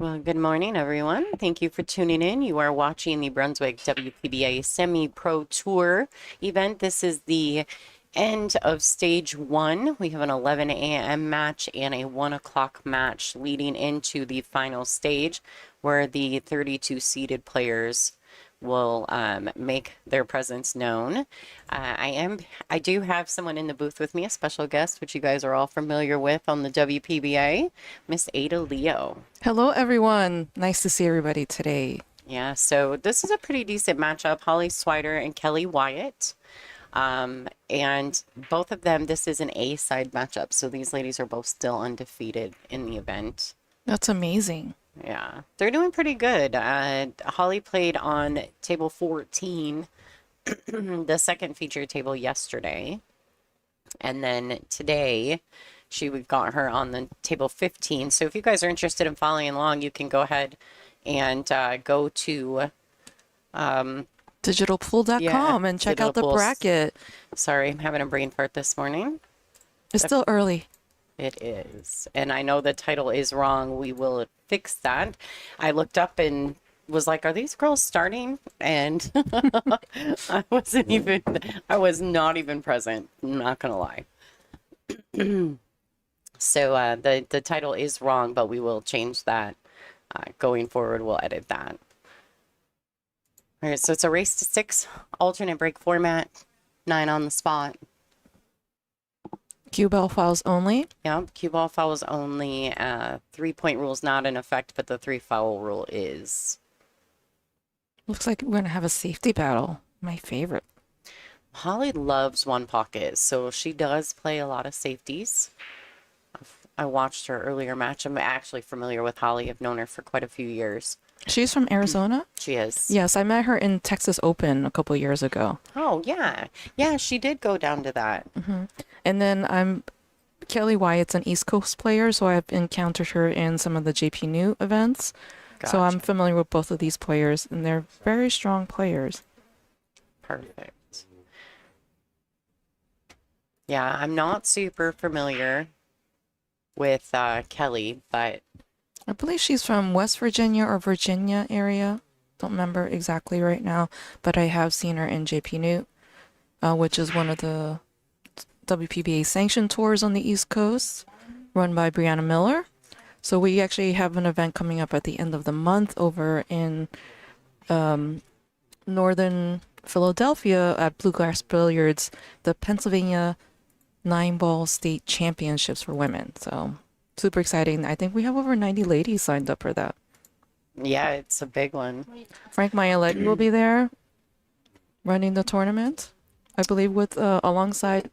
Well, good morning, everyone. Thank you for tuning in. You are watching the Brunswick WPBA Semi-Pro Tour event. This is the end of stage one. We have an 11 a.m. match and a 1 o'clock match leading into the final stage where the 32 seeded players will make their presence known. I do have someone in the booth with me, a special guest, which you guys are all familiar with on the WPBA, Miss Ada Leo. Hello, everyone. Nice to see everybody today. Yeah, so this is a pretty decent matchup. Holly Swider and Kelly Wyatt. And both of them, this is an A-side matchup. So these ladies are both still undefeated in the event. That's amazing. Yeah, they're doing pretty good. Holly played on table 14, the second feature table yesterday. And then today, we've got her on the table 15. So if you guys are interested in following along, you can go ahead and go to digitalpool.com and check out the bracket. Sorry, I'm having a brain fart this morning. It's still early. It is. And I know the title is wrong. We will fix that. I looked up and was like, are these girls starting? And I was not even present. I'm not going to lie. So the title is wrong, but we will change that. Going forward, we'll edit that. All right, so it's a race to 6, alternate break format, 9 on the spot. Cue ball fouls only. Yeah, cue ball fouls only. 3-point rule is not in effect, but the 3-foul rule is. Looks like we're going to have a safety battle. My favorite. Holly loves one pocket, so she does play a lot of safeties. I watched her earlier match. I'm actually familiar with Holly. I've known her for quite a few years. She's from Arizona? She is. Yes, I met her in Texas Open a couple years ago. Oh, yeah. Yeah, she did go down to that. And then Kelly Wyatt's an East Coast player, so I've encountered her in some of the JP New events. Gotcha. So I'm familiar with both of these players, and they're very strong players. Perfect. Yeah, I'm not super familiar with Kelly, but I believe she's from West Virginia or Virginia area. Don't remember exactly right now, but I have seen her in JP New, which is one of the WPBA sanctioned tours on the East Coast, run by Brianna Miller. So we actually have an event coming up at the end of the month over in northern Philadelphia at Bluegrass Billiards, the Pennsylvania 9-ball state championships for women. So super exciting. I think we have over 90 ladies signed up for that. yeah, it's a big one. Frank Mayaleggi will be there running the tournament, I believe, with alongside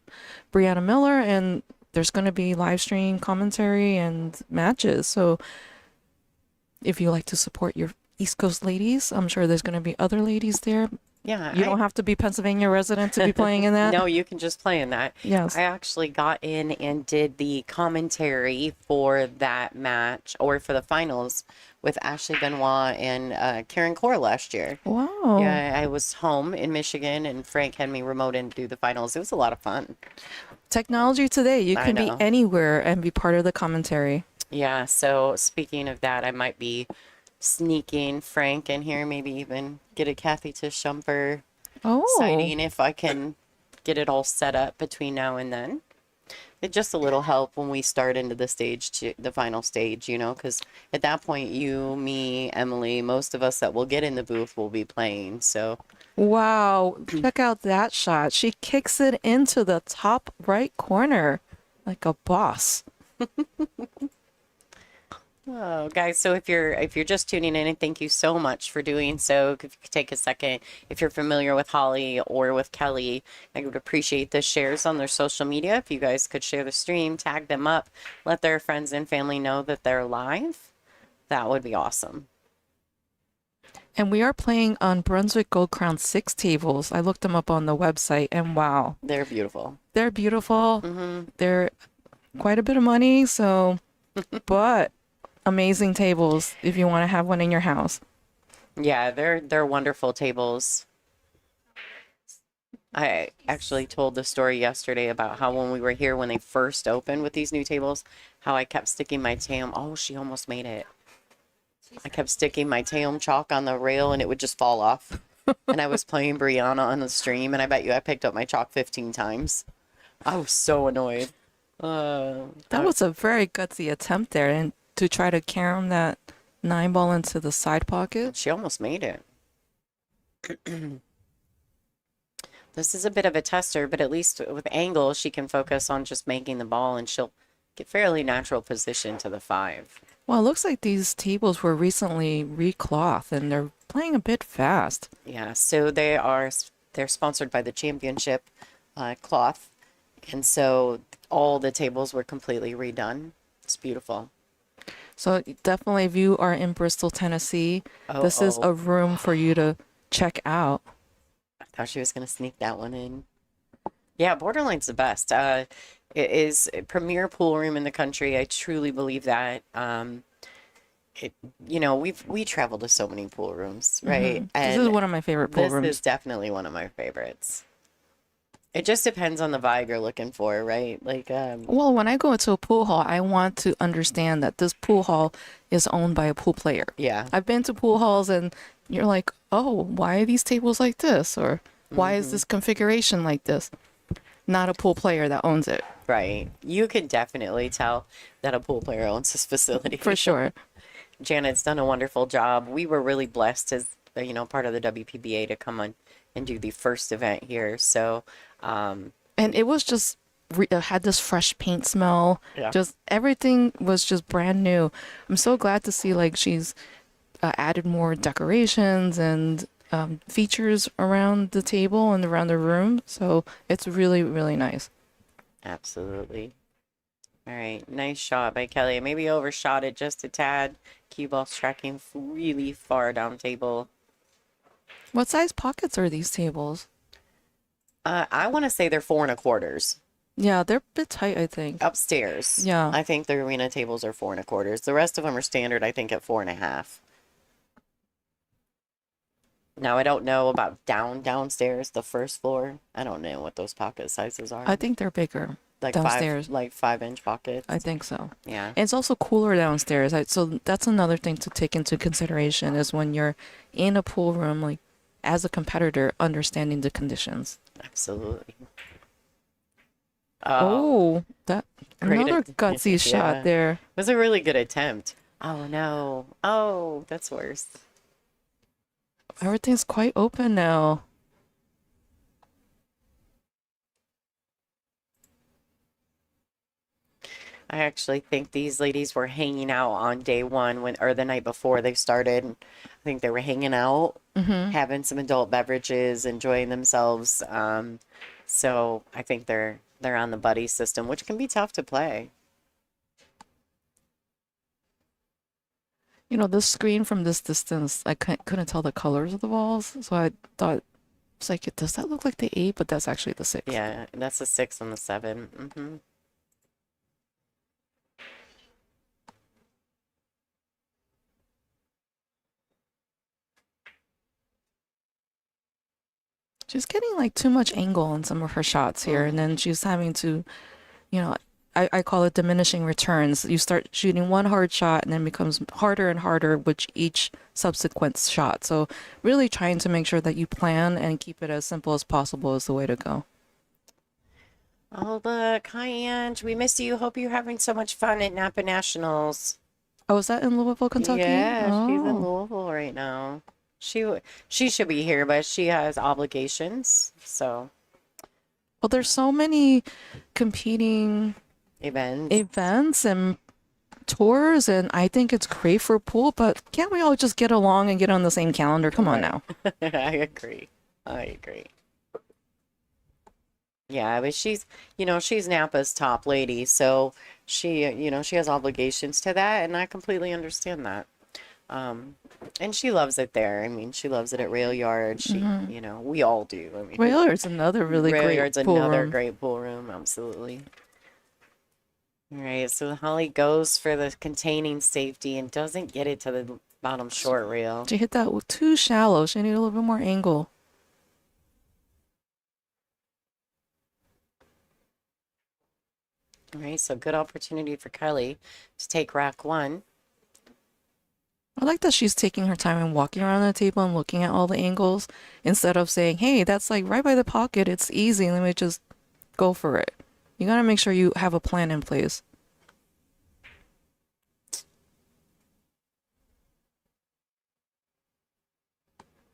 Brianna Miller, and there's going to be live stream commentary and matches. So if you like to support your East Coast ladies, I'm sure there's going to be other ladies there. Yeah, You don't have to be Pennsylvania resident to be playing in that. No, you can just play in that. Yes. I actually got in and did the commentary for that match, or for the finals, with Ashley Benoit and Karen Core last year. Wow. Yeah, I was home in Michigan, and Frank had me remote in to do the finals. It was a lot of fun. Technology today, you I can be know. anywhere and be part of the commentary. Yeah, so speaking of that, I might be sneaking Frank in here, maybe even get a Kathy Tischumper Oh, sighting if I can get it all set up between now and then. It's just a little help when we start into the final stage, because at that point, you, me, Emily, most of us that will get in the booth will be playing. So, wow. Check out that shot. She kicks it into the top right corner like a boss. oh, guys, so if you're just tuning in, and thank you so much for doing so. If you could take a second, if you're familiar with Holly or with Kelly, I would appreciate the shares on their social media. If you guys could share the stream, tag them up, let their friends and family know that they're live, that would be awesome. And we are playing on Brunswick Gold Crown 6 tables. I looked them up on the website, and wow. They're beautiful. They're beautiful. They're quite a bit of money, so, but amazing tables if you want to have one in your house. Yeah, they're wonderful tables. I actually told the story yesterday about how when we were here when they first opened with these new tables, how I kept sticking my tam. Oh, she almost made it. I kept sticking my Teom chalk on the rail and it would just fall off. And I was playing Brianna on the stream, and I bet you I picked up my chalk 15 times. I was so annoyed. That was a very gutsy attempt there, and to try to carom that 9 ball into the side pocket. She almost made it. This is a bit of a tester, but at least with angle, she can focus on just making the ball, and she'll get fairly natural position to the 5. Well, it looks like these tables were recently reclothed, and they're playing a bit fast. Yeah, so they're sponsored by the championship cloth, and so all the tables were completely redone. It's beautiful. So definitely, if you are in Bristol, Tennessee, this is a room for you to check out. I thought she was going to sneak that one in. Yeah, Borderline's the best. It is a premier pool room in the country. I truly believe that. We travel to so many pool rooms, right? This is one of my favorite pool rooms. This is definitely one of my favorites. It just depends on the vibe you're looking for, right? Well, when I go into a pool hall, I want to understand that this pool hall is owned by a pool player. Yeah. I've been to pool halls and you're like, oh, why are these tables like this? Or why is this configuration like this? Not a pool player that owns it. Right. You can definitely tell that a pool player owns this facility. For sure. Janet's done a wonderful job. We were really blessed as, part of the WPBA to come on and do the first event here. So, and it was just had this fresh paint smell. Yeah. Just everything was just brand new. I'm so glad to see she's added more decorations and features around the table and around the room. So it's really, really nice. Absolutely. All right. Nice shot by Kelly. Maybe overshot it just a tad. Cue ball's tracking really far down table. What size pockets are these tables? I want to say they're 4 1/4. Yeah, they're a bit tight, I think. Upstairs. Yeah. I think the arena tables are 4 1/4. The rest of them are standard, I think, at 4 1/2. Now, I don't know about downstairs, the first floor. I don't know what those pocket sizes are. I think they're bigger downstairs. 5-inch pockets. I think so. Yeah. And it's also cooler downstairs. So that's another thing to take into consideration is when you're in a pool room, as a competitor, understanding the conditions. Absolutely. Oh, that Great another gutsy shot there. It was a really good attempt. Oh, no. Oh, that's worse. Everything's quite open now. I actually think these ladies were hanging out on day one or the night before they started. I think they were hanging out, having some adult beverages, enjoying themselves. So I think they're on the buddy system, which can be tough to play. This screen from this distance, I couldn't tell the colors of the balls, so I thought it's does that look like the 8? But that's actually the 6. Yeah, that's a 6 and the 7. She's getting too much angle in some of her shots here, and then she's having to, I call it diminishing returns. You start shooting one hard shot and then becomes harder and harder with each subsequent shot. So really trying to make sure that you plan and keep it as simple as possible is the way to go. Oh, look. Hi, Ange. We missed you. Hope you're having so much fun at Napa Nationals. Oh, is that in Louisville, Kentucky? Yeah, she's in Louisville right now. She should be here, but she has obligations, so. Well, there's so many competing events and tours, and I think it's great for pool, but can't we all just get along and get on the same calendar? Come on now. I agree. Yeah, but she's Napa's top lady, so she has obligations to that, and I completely understand that. And she loves it there. I mean, she loves it at Rail Yard. We all do. I mean, Rail Yard's another really Rail great Yard's pool another room. great pool room. Absolutely. All right, so Holly goes for the containing safety and doesn't get it to the bottom short rail. She hit that too shallow. She needed a little bit more angle. All right, so good opportunity for Kelly to take rack 1. I like that she's taking her time and walking around the table and looking at all the angles instead of saying, hey, that's like right by the pocket. It's easy. Let me just go for it. You got to make sure you have a plan in place.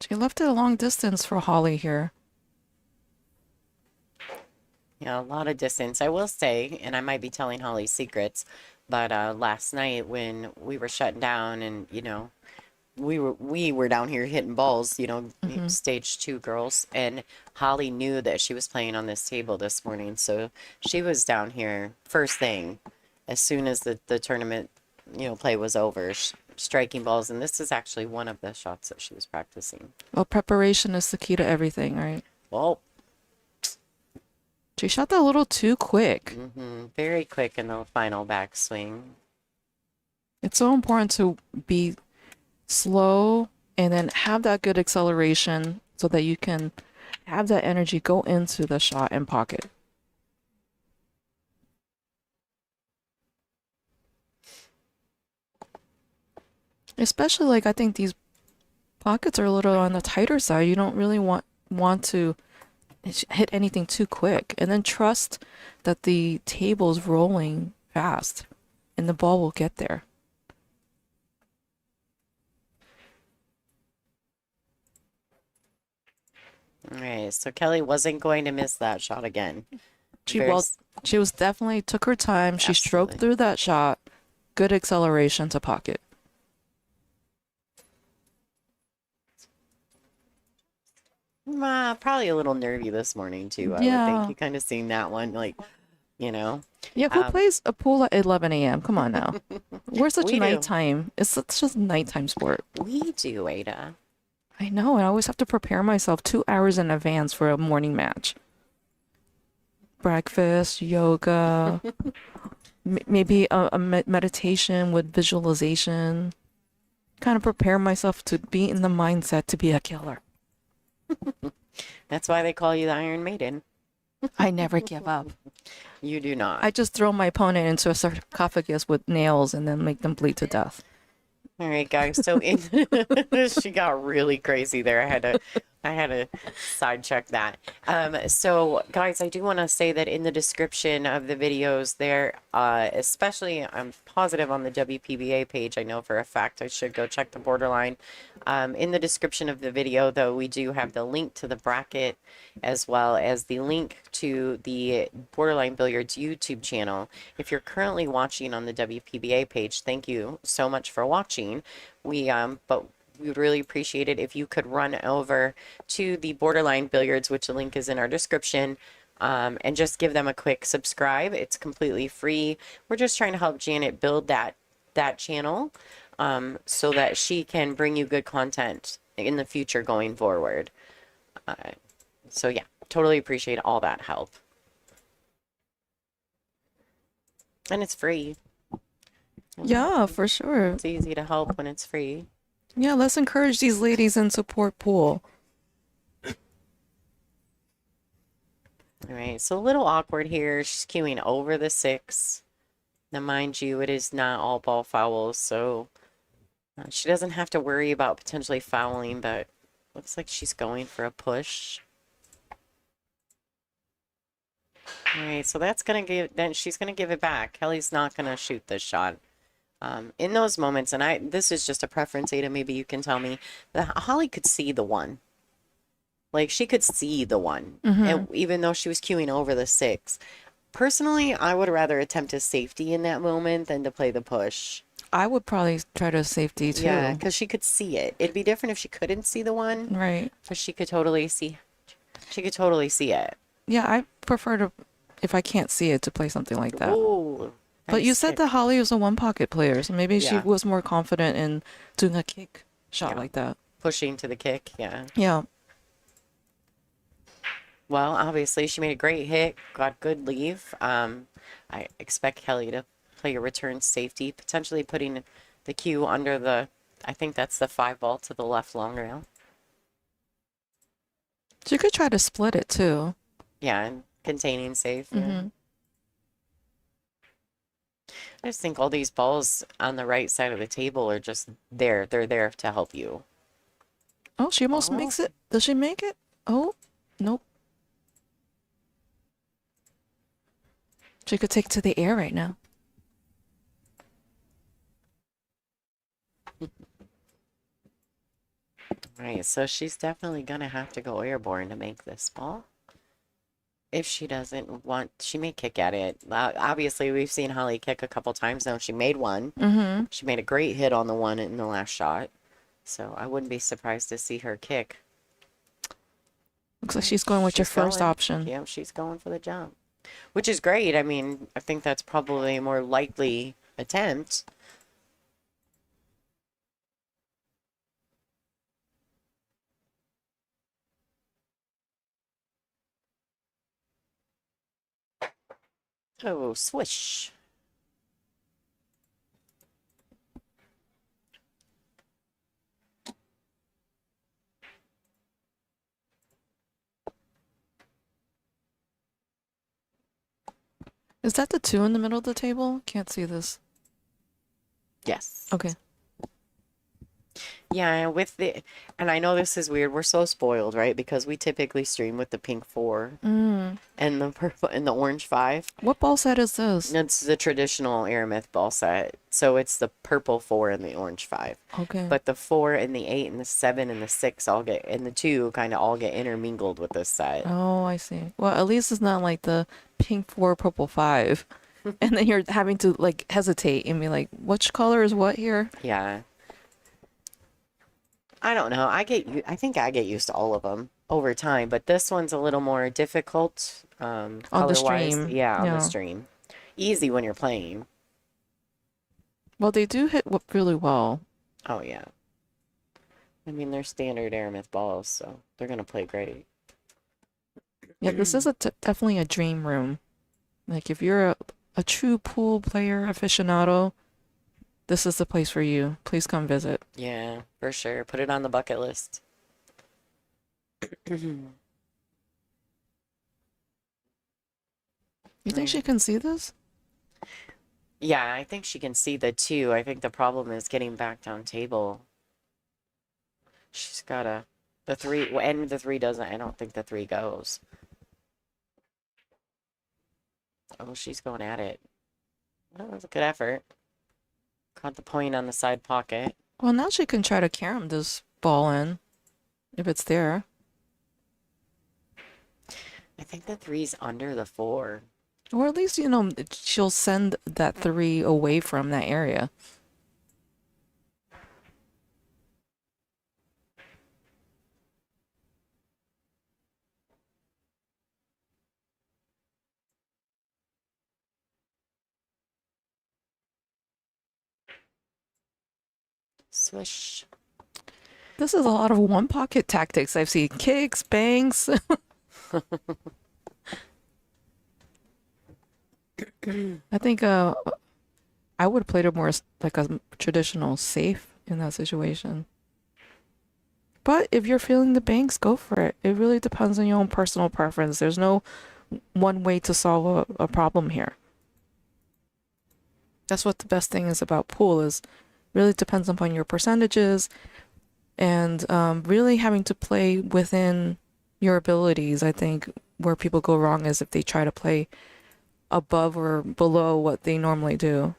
She left it a long distance for Holly here. Yeah, a lot of distance. I will say, and I might be telling Holly secrets, but last night when we were shutting down and, we were down here hitting balls, stage 2 girls, and Holly knew that she was playing on this table this morning, so she was down here first thing as soon as the tournament, play was over, striking balls, and this is actually one of the shots that she was practicing. Well, preparation is the key to everything, right? Well, She shot that a little too quick. very quick in the final backswing. It's so important to be slow and then have that good acceleration so that you can have that energy go into the shot and pocket. Especially like I think these pockets are a little on the tighter side. You don't really want to hit anything too quick, and then trust that the table's rolling fast and the ball will get there. All right, so Kelly wasn't going to miss that shot again. She was definitely took her time. She stroked through that shot. Good acceleration to pocket. Probably a little nervy this morning too. I would think you kind of seen that one, like, Yeah, who plays a pool at 11 a.m.? Come on now. We're such We do. nighttime. It's just a nighttime sport. We do, Ada. I know. I always have to prepare myself 2 hours in advance for a morning match. Breakfast, yoga, maybe a meditation with visualization. Kind of prepare myself to be in the mindset to be a killer. That's why they call you the Iron Maiden. I never give up. You do not. I just throw my opponent into a sarcophagus with nails and then make them bleed to death. All right, guys. So she got really crazy there. I had to side check that. So guys, I do want to say that in the description of the videos there, especially I'm positive on the WPBA page, I know for a fact I should go check the borderline. In the description of the video, though, we do have the link to the bracket as well as the link to the Borderline Billiards YouTube channel. If you're currently watching on the WPBA page, thank you so much for watching. But we would really appreciate it if you could run over to the Borderline Billiards, which the link is in our description, and just give them a quick subscribe. It's completely free. We're just trying to help Janet build that channel so that she can bring you good content in the future going forward. So yeah, totally appreciate all that help. And it's free. Yeah, for sure. It's easy to help when it's free. Yeah, let's encourage these ladies and support pool. All right, so a little awkward here. She's queuing over the 6. Now, mind you, it is not all ball fouls, so she doesn't have to worry about potentially fouling, but looks like she's going for a push. All right, so that's going to she's going to give it back. Kelly's not going to shoot this shot. In those moments, and this is just a preference, Ada, maybe you can tell me, that Holly could see the 1. Like, she could see the 1, and even though she was queuing over the 6. Personally, I would rather attempt a safety in that moment than to play the push. I would probably try to safety too. Yeah, because she could see it. It'd be different if she couldn't see the 1. Right. But she could totally see. She could totally see it. Yeah, I prefer to, if I can't see it, to play something like that. Ooh. But you said that Holly was a one pocket player, so maybe she was more confident in doing a kick shot like that. Pushing to the kick, yeah. Yeah. Well, obviously she made a great hit, got good leave. I expect Kelly to play a return safety, potentially putting the cue under the, I think that's the 5 ball to the left long rail. She could try to split it too. Yeah, and containing safe. Yeah. I just think all these balls on the right side of the table are just there. They're there to help you. Oh, she almost Oh, makes it. Does she make it? Oh, nope. She could take it to the air right now. right. So she's definitely gonna have to go airborne to make this ball. If she doesn't want, she may kick at it. Obviously, we've seen Holly kick a couple times now. She made one. Mm-hmm. She made a great hit on the one in the last shot. So I wouldn't be surprised to see her kick. Looks like she's going with your first option. Yeah, she's going for the jump, which is great. I mean, I think that's probably a more likely attempt. Oh, swish. Is that the 2 in the middle of the table? Can't see this. Yes. Okay. Yeah, and I know this is weird. We're so spoiled, right? Because we typically stream with the pink 4 Mm. and the purple and the orange 5. What ball set is this? It's the traditional Aramith ball set. So it's the purple 4 and the orange 5. Okay. But the 4 and the 8 and the 7 and the 6 all get, and the 2 kind of all get intermingled with this set. Oh, I see. Well, at least it's not like the pink 4, purple 5. And then you're having to like hesitate and be like, which color is what here? Yeah. I don't know. I think I get used to all of them over time, but this one's a little more difficult, On the color-wise. stream. Yeah, on Yeah. the stream. Easy when you're playing. Well, they do hit really well. Oh, yeah. I mean, they're standard Aramith balls, so they're gonna play great. Yeah, this is definitely a dream room. Like if you're a true pool player aficionado, this is the place for you. Please come visit. Yeah, for sure. Put it on the bucket list. You think she can see this? Yeah, I think she can see the 2. I think the problem is getting back down table. She's gotta, the 3, and the 3 doesn't, I don't think the 3 goes. Oh, she's going at it. That was a good effort. Caught the point on the side pocket. Well, now she can try to carom this ball in, if it's there. I think the 3's under the 4. Or at least, she'll send that 3 away from that area. Swish. This is a lot of one pocket tactics. I've seen kicks, bangs. I think I would have played it more like a traditional safe in that situation. But if you're feeling the banks, go for it. It really depends on your own personal preference. There's no one way to solve a problem here. That's what the best thing is about pool is really depends upon your percentages and really having to play within your abilities. I think where people go wrong is if they try to play above or below what they normally do.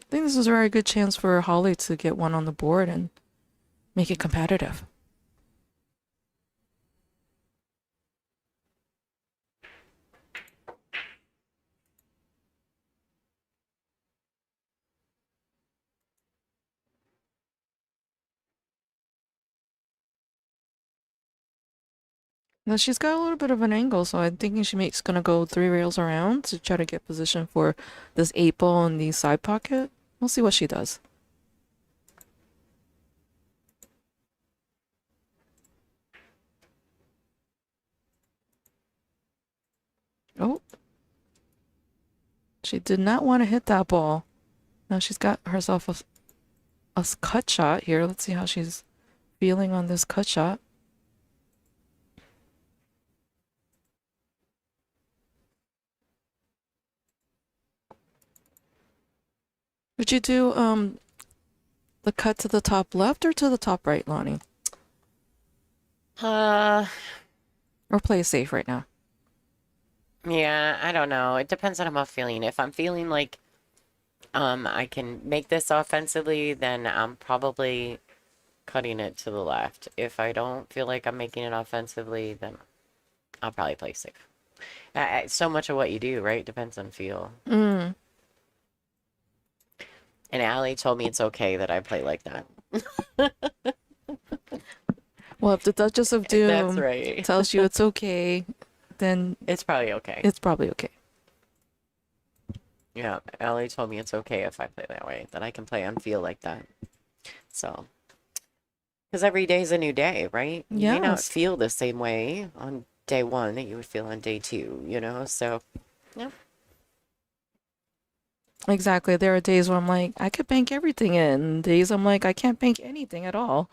I think this is a very good chance for Holly to get one on the board and make it competitive. Now she's got a little bit of an angle, so I'm thinking she's gonna go 3 rails around to try to get position for this 8 ball in the side pocket. We'll see what she does. Oh. She did not want to hit that ball. Now she's got herself a cut shot here. Let's see how she's feeling on this cut shot. Would you do the cut to the top left or to the top right, Lonnie? Uh, Or play it safe right now? yeah, I don't know. It depends on how I'm feeling. If I'm feeling like I can make this offensively, then I'm probably cutting it to the left. If I don't feel like I'm making it offensively, then I'll probably play safe. So much of what you do, right, depends on feel. Mm. And Allie told me it's okay that I play like that. Well, if the Duchess of That's Doom right. tells you it's okay, then It's probably okay. it's probably okay. Yeah, Allie told me it's okay if I play that way, that I can play on feel like that. So, because every day is a new day, right? You may not Yes. feel the same way on day one that you would feel on day two, you know? So, yeah. Exactly. There are days where I'm like, I could bank everything in. And days I'm like, I can't bank anything at all.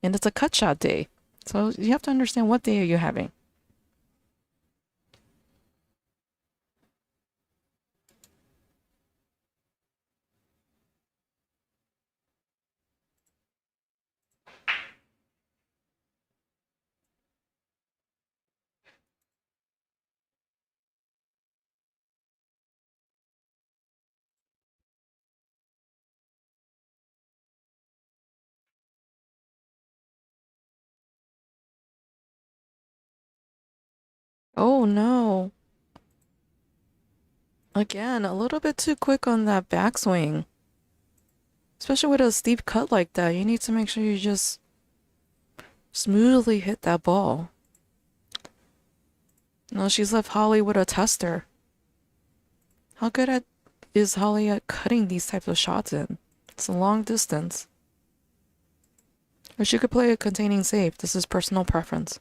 And it's a cut shot day. So you have to understand what day are you having. Oh no. Again, a little bit too quick on that backswing. Especially with a steep cut like that. You need to make sure you just smoothly hit that ball. No, she's left Holly with a tester. How good at is Holly at cutting these types of shots in? It's a long distance. Or she could play a containing safe. This is personal preference.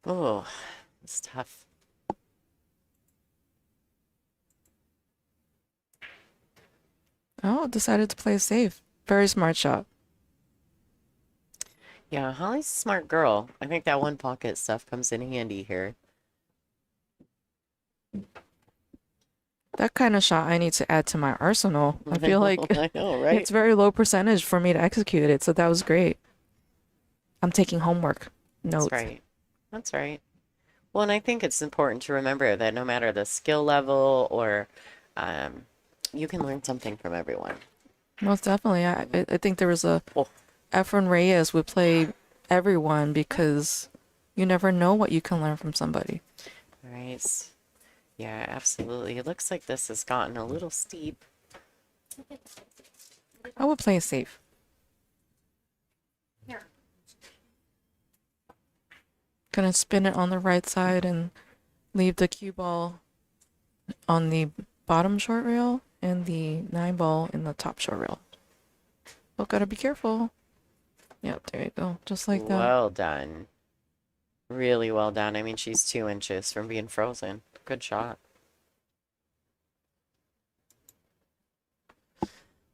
Oh, it's tough. Oh, decided to play safe. Very smart shot. Yeah, Holly's a smart girl. I think that one pocket stuff comes in handy here. That kind of shot I need to add to my arsenal. I feel like I know, right? it's very low percentage for me to execute it, so that was great. I'm taking homework That's notes. right. That's right. Well, and I think it's important to remember that no matter the skill level or um, you can learn something from everyone. Most definitely. I think there was a Oh, Efren Reyes would play everyone because you never know what you can learn from somebody. right. Yeah, absolutely. It looks like this has gotten a little steep. I would play it safe. Gonna spin it on the right side and leave the cue ball on the bottom short rail and the 9 ball in the top short rail. But gotta be careful. Yep, there you go. Just like that. Well done. Really well done. I mean, she's 2 inches from being frozen. Good shot.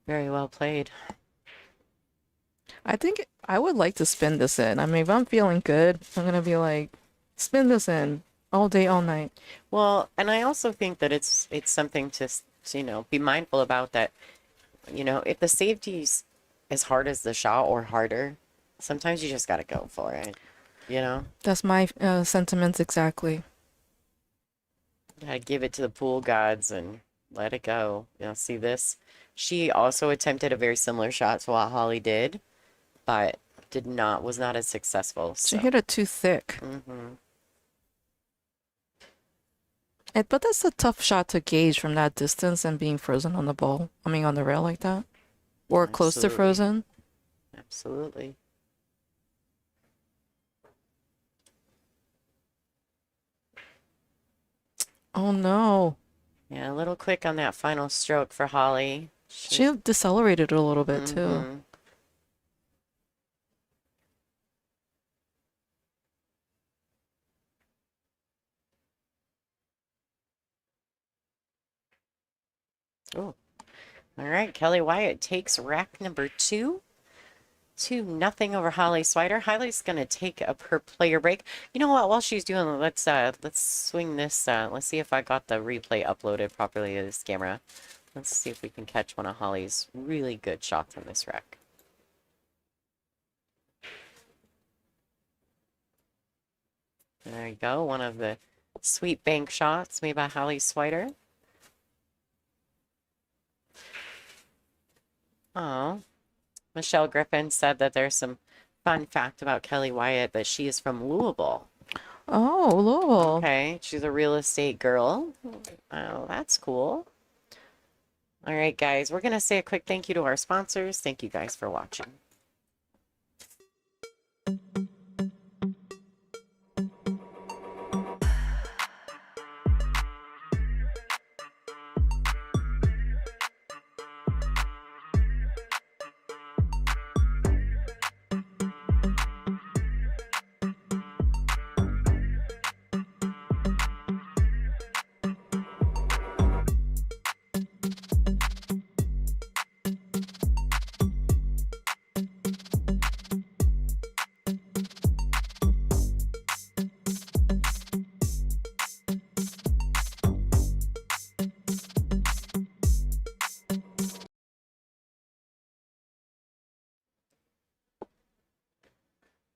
Very well played. I think I would like to spin this in. I mean, if I'm feeling good, I'm gonna be like, spin this in all day, all night. Well, and I also think that it's something to, be mindful about that, if the safety's as hard as the shot or harder, sometimes you just got to go for it, you know? That's my sentiments exactly. Gotta give it to the pool gods and let it go. See this? She also attempted a very similar shot to what Holly did, but was not as successful. She So. hit it too thick. Mm-hmm. But that's a tough shot to gauge from that distance and being frozen on the ball. I mean, on the rail like that. Or close to Absolutely. frozen. Absolutely. Oh no. Yeah, a little quick on that final stroke for Holly. She decelerated a little bit too. Mhm. Oh, all right. Kelly Wyatt takes rack number 2. 2-0 over Holly Swider. Holly's going to take up her player break. You know what? While she's doing, let's swing this. Let's see if I got the replay uploaded properly to this camera. Let's see if we can catch one of Holly's really good shots on this rack. There you go. One of the sweet bank shots made by Holly Swider. Oh, Michelle Griffin said that there's some fun fact about Kelly Wyatt, that she is from Louisville. Oh, Louisville. Okay, she's a real estate girl. Oh, that's cool. All right, guys, we're going to say a quick thank you to our sponsors. Thank you guys for watching.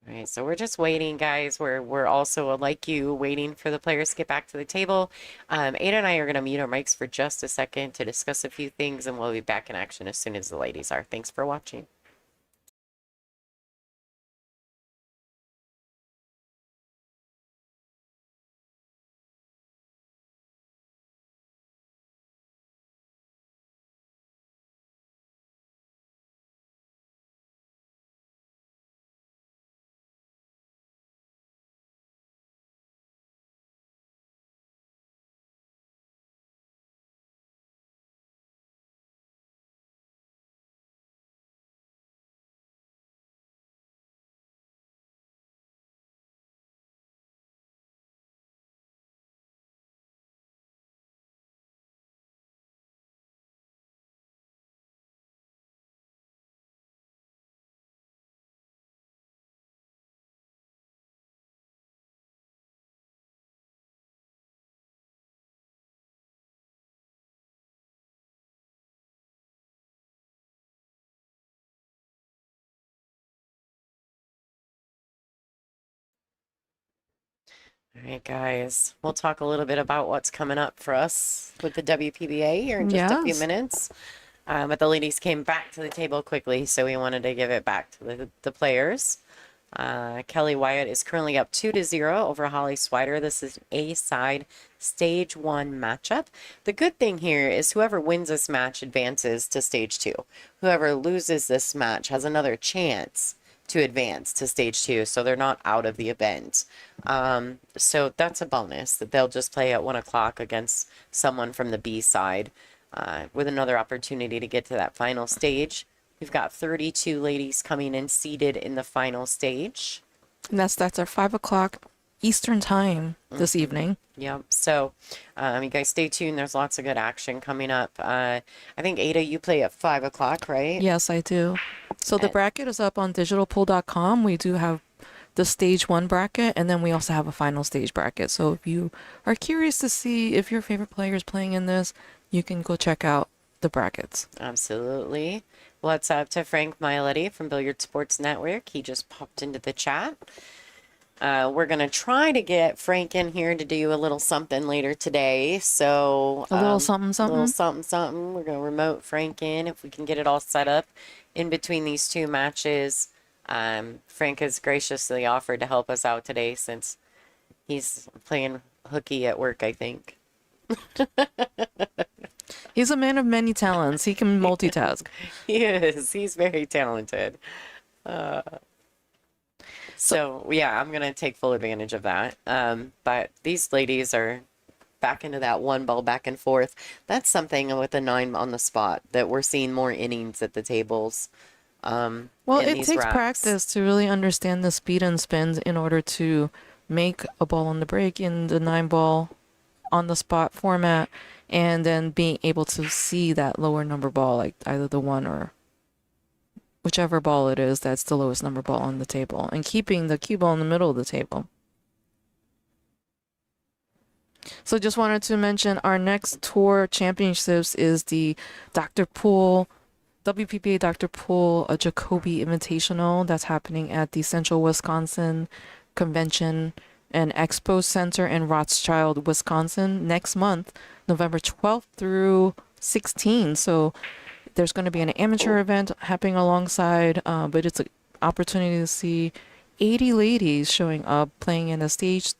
All right, so we're just waiting, guys. We're also, like you, waiting for the players to get back to the table. Ada and I are going to mute our mics for just a second to discuss a few things, and we'll be back in action as soon as the ladies are. Thanks for watching. All right, guys, we'll talk a little bit about what's coming up for us with the WPBA here in just a few Yes. minutes. But the ladies came back to the table quickly, so we wanted to give it back to the players. Kelly Wyatt is currently up 2-0 over Holly Swider. This is an A-side stage 1 matchup. The good thing here is whoever wins this match advances to stage 2. Whoever loses this match has another chance to advance to stage 2, so they're not out of the event. So that's a bonus, that they'll just play at 1 o'clock against someone from the B side, with another opportunity to get to that final stage. We've got 32 ladies coming in seated in the final stage. And that's our 5 o'clock Eastern time this evening. Yep. So you guys stay tuned. There's lots of good action coming up. I think, Ada, you play at 5 o'clock, right? Yes, I do. So the bracket is up on digitalpool.com. We do have the stage 1 bracket, and then we also have a final stage bracket. So if you are curious to see if your favorite player is playing in this, you can go check out the brackets. Absolutely. What's up to Frank Miletti from Billiards Sports Network? He just popped into the chat. We're going to try to get Frank in here to do a little something later today. So A little something, a something. little something, something. We're going to remote Frank in if we can get it all set up in between these two matches. Frank has graciously offered to help us out today since he's playing hooky at work, I think. He's a man of many talents. He can multitask. He is. He's very talented. So yeah, I'm going to take full advantage of that. But these ladies are back into that one ball back and forth. That's something with the 9 on the spot, that we're seeing more innings at the tables. Well, in it these takes racks. practice to really understand the speed and spins in order to make a ball on the break in the 9 ball on the spot format, and then being able to see that lower number ball, like either the 1 or whichever ball it is that's the lowest number ball on the table, and keeping the cue ball in the middle of the table. So just wanted to mention our next tour championships is the Dr. Poole, WPBA Dr. Poole, a Jacoby Invitational that's happening at the Central Wisconsin Convention and Expo Center in Rothschild, Wisconsin next month, November 12th through 16th. So there's going to be an amateur event happening alongside, but it's an opportunity to see 80 ladies showing up playing in a stage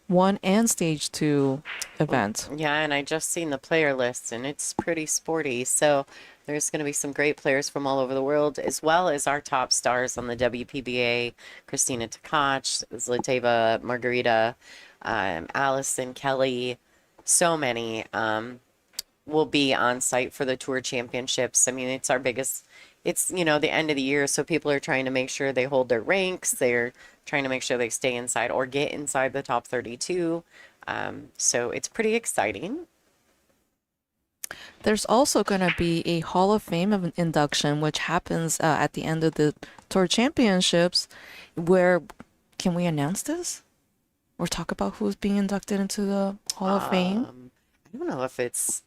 1 and stage 2 event. Yeah, and I just seen the player list, and it's pretty sporty. So there's going to be some great players from all over the world, as well as our top stars on the WPBA: Christina Tkach, Zlateva, Margarita, Allison Kelly. So many will be on site for the tour championships. I mean, it's our biggest. It's, the end of the year, so people are trying to make sure they hold their ranks. They're trying to make sure they stay inside or get inside the top 32. So it's pretty exciting. There's also going to be a Hall of Fame induction, which happens at the end of the Tour Championships, where, can we announce this? Or talk about who's being inducted into the Hall of Fame? I don't know if it's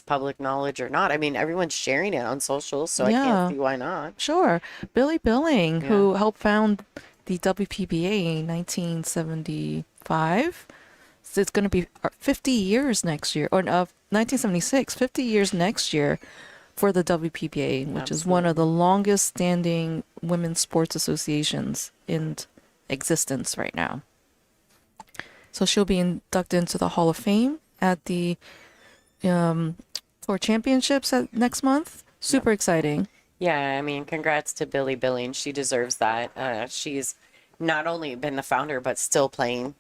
public knowledge or not. I mean, everyone's sharing it on social, so I can't see why not. Sure. Billy Billing, who helped found the WPBA in 1975. So it's going to be 50 years next year, or 1976, 50 years next year for the WPBA, which is one of the longest standing women's sports associations in existence right now. So she'll be inducted into the Hall of Fame at the Tour Championships next month. Super exciting. Yeah, I mean, congrats to Billy Billing. She deserves that. She's not only been the founder, but still playing.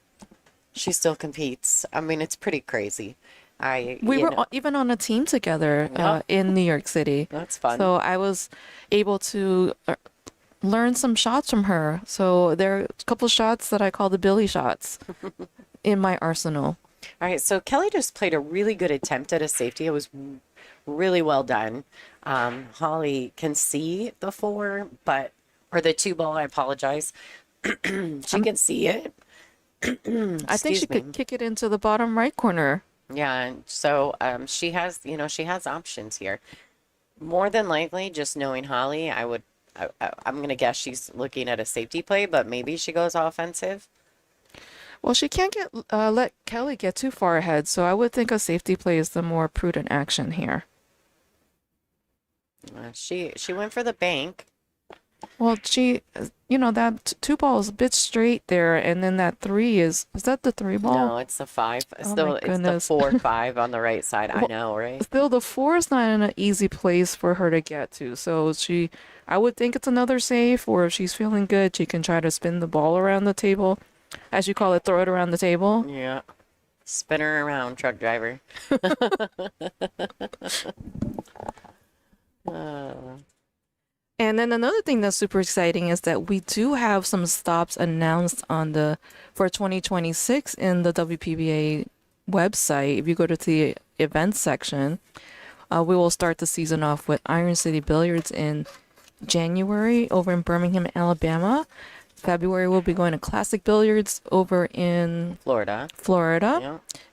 She still competes. I mean, it's pretty crazy. We were even on a team together in New York City. That's fun. So I was able to learn some shots from her. So there are a couple shots that I call the Billy shots in my arsenal. All right, so Kelly just played a really good attempt at a safety. It was really well done. Holly can see the 4, or the 2 ball, I apologize. She can see it. I think she could kick it into the bottom right corner. Yeah, and so she has options here. More than likely, just knowing Holly, I'm going to guess she's looking at a safety play, but maybe she goes offensive. Well, she can't let Kelly get too far ahead, so I would think a safety play is the more prudent action here. She went for the bank. Well, that 2 ball is a bit straight there, and then that 3 is that the 3 ball? No, it's the 5. Oh Still, my it's goodness. the 4-5 on the right side. I know, right? Still, the 4 is not in an easy place for her to get to. So I would think it's another safe, or if she's feeling good, she can try to spin the ball around the table, as you call it, throw it around the table. Yeah. Spin her around, truck driver. And then another thing that's super exciting is that we do have some stops announced for 2026 in the WPBA website. If you go to the events section, we will start the season off with Iron City Billiards in January over in Birmingham, Alabama. February, we'll be going to Classic Billiards over in Florida.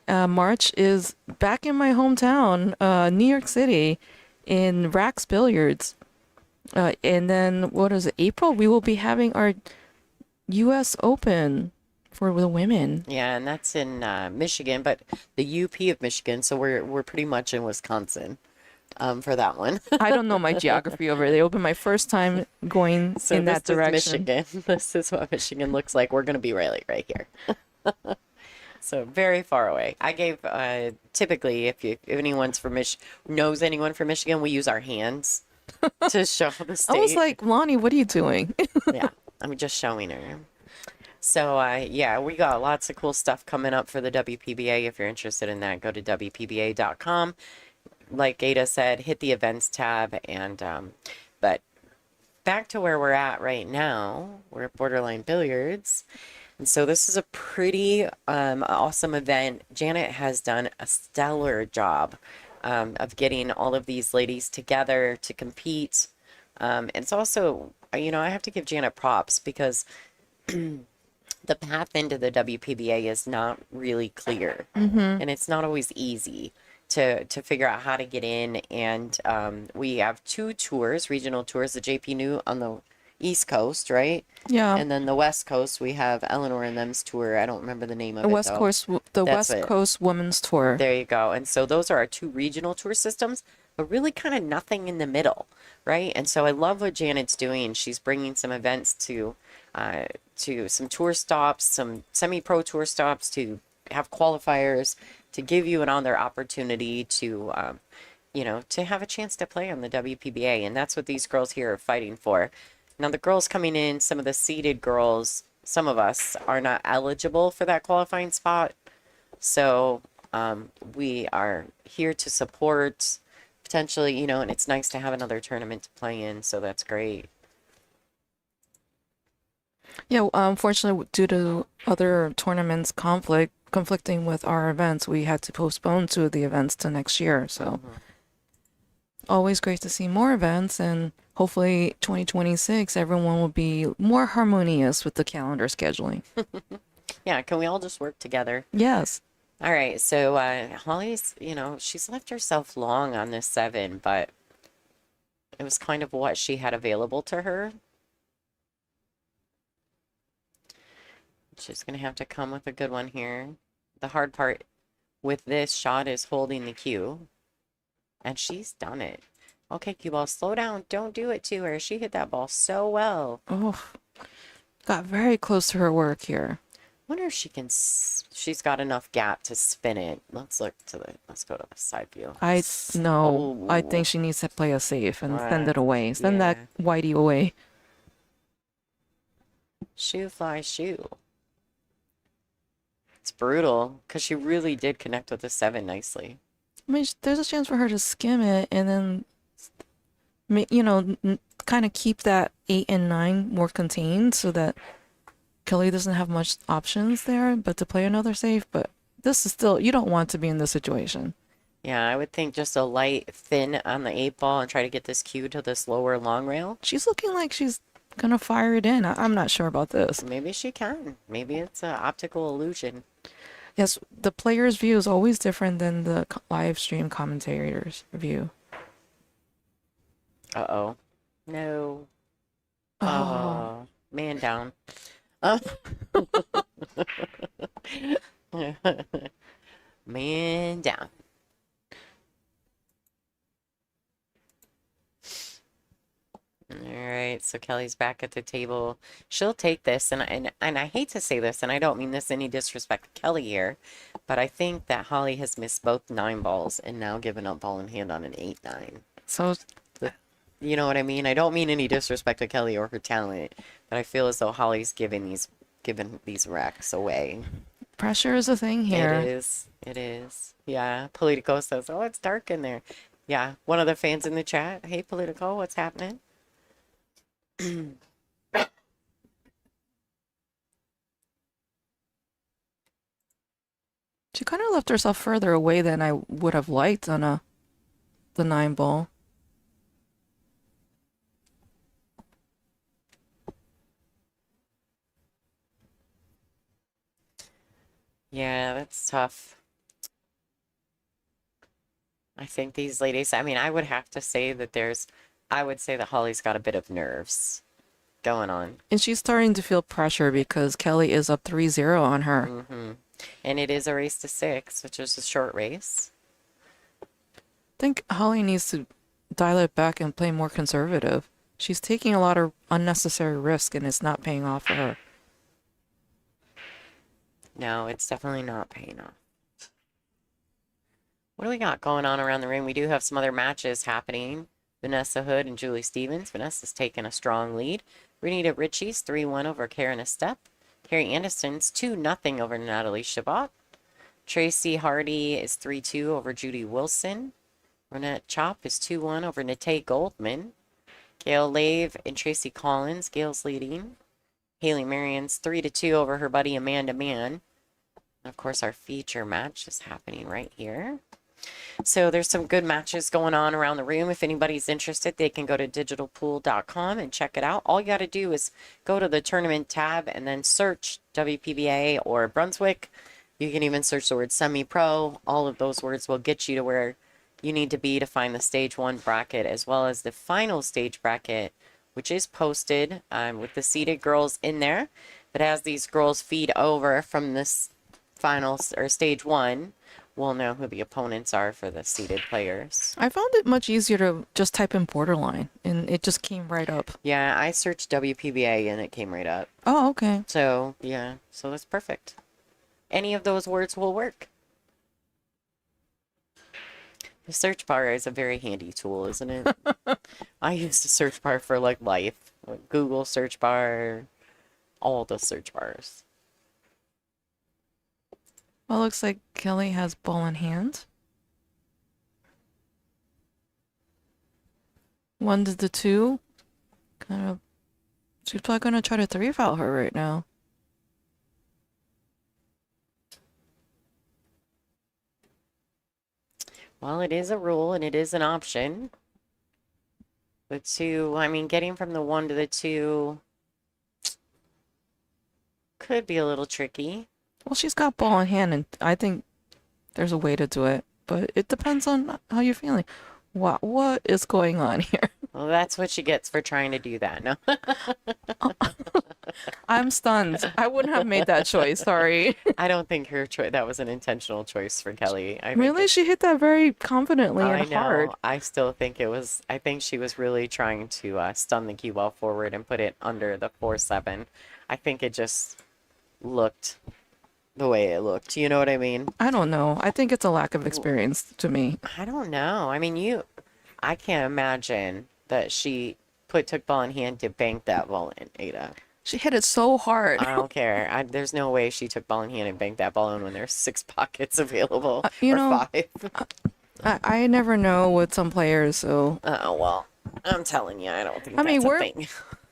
Yeah. March is back in my hometown, New York City, in Rax Billiards. And then, what is it, April? We will be having our U.S. Open for the women. Yeah, and that's in Michigan, but the UP of Michigan, so we're pretty much in Wisconsin for that one. I don't know my geography over there. It'll be my first time going in that direction. Michigan. This is what Michigan looks like. We're going to be right here. So very far away. I gave typically if anyone's from knows anyone from Michigan, we use our hands to show the state. I was like, Lonnie, what are you doing? Yeah, I'm just showing her. So yeah, we got lots of cool stuff coming up for the WPBA. If you're interested in that, go to WPBA.com. Like Ada said, hit the events tab, and but back to where we're at right now. We're at Borderline Billiards. And so this is a pretty awesome event. Janet has done a stellar job of getting all of these ladies together to compete. It's also, I have to give Janet props because the path into the WPBA is not really clear, and it's not always easy to figure out how to get in. And we have two tours, regional tours, the JP New on the East Coast, right? Yeah. And then the West Coast, we have Eleanor and them's tour. I don't remember the name of The it West though. Coast, the That's West it. Coast Women's Tour. There you go. And so those are our two regional tour systems, but really kind of nothing in the middle, right? And so I love what Janet's doing. She's bringing some events to some tour stops, some semi-pro tour stops, to have qualifiers, to give you an on-there opportunity to, to have a chance to play on the WPBA. And that's what these girls here are fighting for. Now, the girls coming in, some of the seeded girls, some of us are not eligible for that qualifying spot. So we are here to support potentially, and it's nice to have another tournament to play in. So that's great. Yeah, unfortunately, due to other tournaments conflicting with our events, we had to postpone two of the events to next year. So always great to see more events, and hopefully 2026, everyone will be more harmonious with the calendar scheduling. Yeah, can we all just work together? Yes. All right, so Holly's, she's left herself long on this 7, but it was kind of what she had available to her. She's going to have to come with a good one here. The hard part with this shot is holding the cue, and she's done it. Okay, cue ball, slow down. Don't do it to her. She hit that ball so well. Oh, got very close to her work here. Wonder if she can. She's got enough gap to spin it. Let's go to the side view. I Oh. think she needs to play a safe and send it away. Send Yeah. that whitey away. Shoe fly shoe. It's brutal because she really did connect with the 7 nicely. I mean, there's a chance for her to skim it and then, kind of keep that 8 and 9 more contained so that Kelly doesn't have much options there, but to play another safe. But this is still, you don't want to be in this situation. Yeah, I would think just a light thin on the 8 ball and try to get this cue to this lower long rail. She's looking like she's gonna fire it in. I'm not sure about this. Maybe she can. Maybe it's an optical illusion. Yes, the player's view is always different than the live stream commentator's view. Uh-oh. No. Oh. Man down. Man down. All right, so Kelly's back at the table. She'll take this, and I hate to say this, and I don't mean this any disrespect to Kelly here, but I think that Holly has missed both 9 balls and now given up ball in hand on an 8-9. So, You know what I mean? I don't mean any disrespect to Kelly or her talent, but I feel as though Holly's given these racks away. pressure is a thing here. It is. It is. Yeah. Politico says, "Oh, it's dark in there." Yeah. One of the fans in the chat. Hey, Politico, what's happening? She kind of left herself further away than I would have liked on the 9 ball. Yeah, that's tough. I think these ladies, I mean, I would have to say that I would say that Holly's got a bit of nerves going on. And she's starting to feel pressure because Kelly is up 3-0 on her. And it is a race to 6, which is a short race. I think Holly needs to dial it back and play more conservative. She's taking a lot of unnecessary risk and it's not paying off for her. No, it's definitely not paying off. What do we got going on around the ring? We do have some other matches happening. Vanessa Hood and Julie Stevens. Vanessa's taking a strong lead. Renita Ritchie's 3-1 over Karen Estep. Carrie Anderson's 2-0 over Natalie Shabbat. Tracy Hardy is 3-2 over Judy Wilson. Ronette Chop is 2-1 over Nate Goldman. Gail Lave and Tracy Collins. Gail's leading. Haley Marion's 3-2 over her buddy Amanda Mann. And of course, our feature match is happening right here. So there's some good matches going on around the room. If anybody's interested, they can go to digitalpool.com and check it out. All you got to do is go to the tournament tab and then search WPBA or Brunswick. You can even search the word semi-pro. All of those words will get you to where you need to be to find the stage 1 bracket, as well as the final stage bracket, which is posted with the seeded girls in there. But as these girls feed over from this final or stage 1, we'll know who the opponents are for the seeded players. I found it much easier to just type in borderline, and it just came right up. Yeah, I searched WPBA and it came right up. Oh, okay. So, yeah, so that's perfect. Any of those words will work. The search bar is a very handy tool, isn't it? I use the search bar for like life. Like Google search bar, all the search bars. Well, looks like Kelly has ball in hand. 1 to the 2. Kind of. She's probably gonna try to 3-foul her right now. Well, it is a rule and it is an option. The 2, I mean, getting from the 1 to the 2 could be a little tricky. Well, she's got ball in hand, and I think there's a way to do it, but it depends on how you're feeling. What is going on here? Well, that's what she gets for trying to do that. No. I'm stunned. I wouldn't have made that choice. Sorry. I don't think her choice, that was an intentional choice for Kelly. I think Really? She hit that very confidently I and know. hard. I still think it was, I think she was really trying to stun the cue ball forward and put it under the 4-7. I think it just looked the way it looked. You know what I mean? I don't know. I think it's a lack of experience to me. I don't know. I mean, I can't imagine that she took ball in hand to bank that ball in, Ada. She hit it so hard. I don't care. There's no way she took ball in hand and banked that ball in when there's 6 pockets available, you or know, 5. I never know with some players, so Oh, well, I'm telling you, I don't think I mean, that's a we're- thing.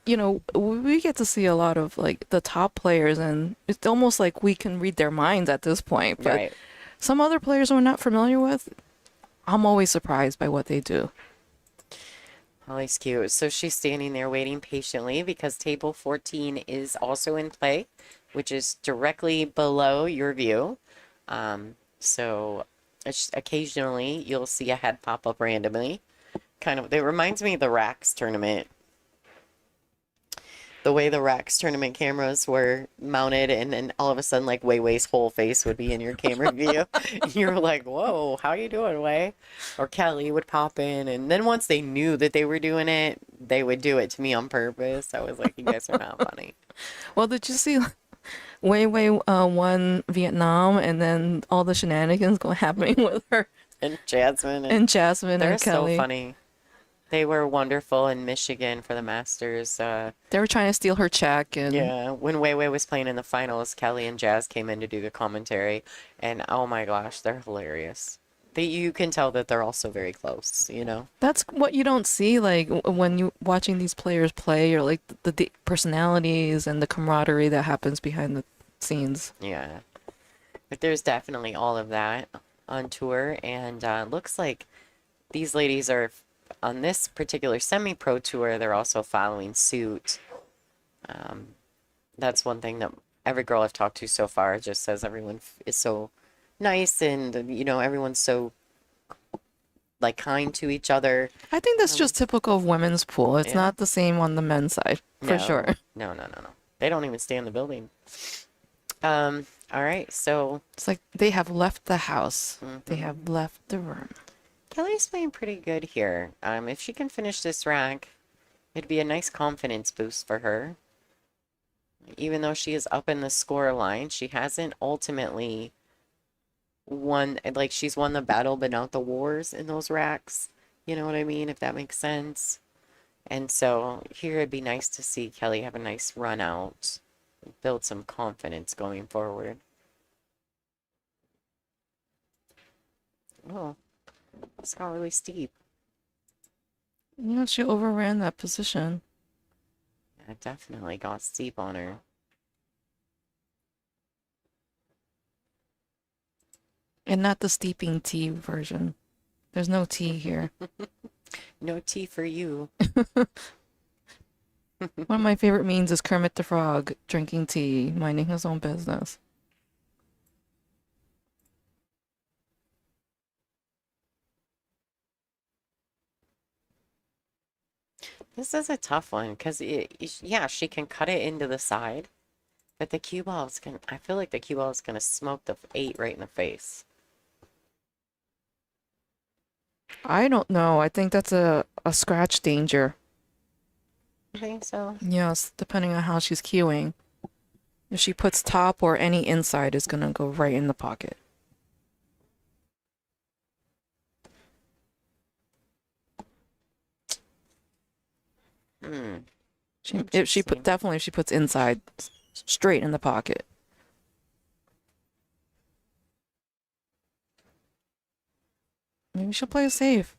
you know, we get to see a lot of like the top players, and it's almost like we can read their minds at this point. But Right. some other players we're not familiar with, I'm always surprised by what they do. Holly's cute. So she's standing there waiting patiently because table 14 is also in play, which is directly below your view. So occasionally you'll see a head pop up randomly. Kind of, it reminds me of the Racks tournament. The way the Racks tournament cameras were mounted, and then all of a sudden, like, Weiwei's whole face would be in your camera view. You were like, whoa, how you doing, Wei? Or Kelly would pop in, and then once they knew that they were doing it, they would do it to me on purpose. I was like, you guys are not funny. Well, did you see Weiwei won Vietnam, and then all the shenanigans happening with her And Jasmine and Jasmine they're and Kelly? so funny. They were wonderful in Michigan for the Masters. They were trying to steal her check, and Yeah, when Weiwei was playing in the finals, Kelly and Jazz came in to do the commentary, and oh my gosh, they're hilarious. You can tell that they're also very close, you know? that's what you don't see like when you watching these players play, or like the personalities and the camaraderie that happens behind the scenes. Yeah. But there's definitely all of that on tour, and looks like these ladies are, on this particular semi-pro tour, they're also following suit. That's one thing that every girl I've talked to so far just says everyone is so nice, and, you know, everyone's so, like, kind to each other. I think that's just typical of women's pool. It's Yeah. not the same on the men's side, for No, sure. No. They don't even stay in the building. All right, so It's like they have left the house. They Mhm. have left the room. Kelly's playing pretty good here. If she can finish this rack, it'd be a nice confidence boost for her. Even though she is up in the score line, she hasn't ultimately won, like, she's won the battle but not the wars in those racks. You know what I mean? If that makes sense. And so here it'd be nice to see Kelly have a nice run out, build some confidence going forward. Oh, it's got really steep. You know, she overran that position. Yeah, it definitely got steep on her. And not the steeping tea version. There's no tea here. No tea for you. One of my favorite memes is Kermit the Frog drinking tea, minding his own business. This is a tough one because yeah, she can cut it into the side, but the cue ball is gonna. I feel like the cue ball is gonna smoke the 8 right in the face. I don't know. I think that's a scratch danger. I think so. Yes, depending on how she's cueing. If she puts top or any inside, it's gonna go right in the pocket. Hmm. If she put definitely if she puts inside, straight in the pocket. Maybe she'll play it safe.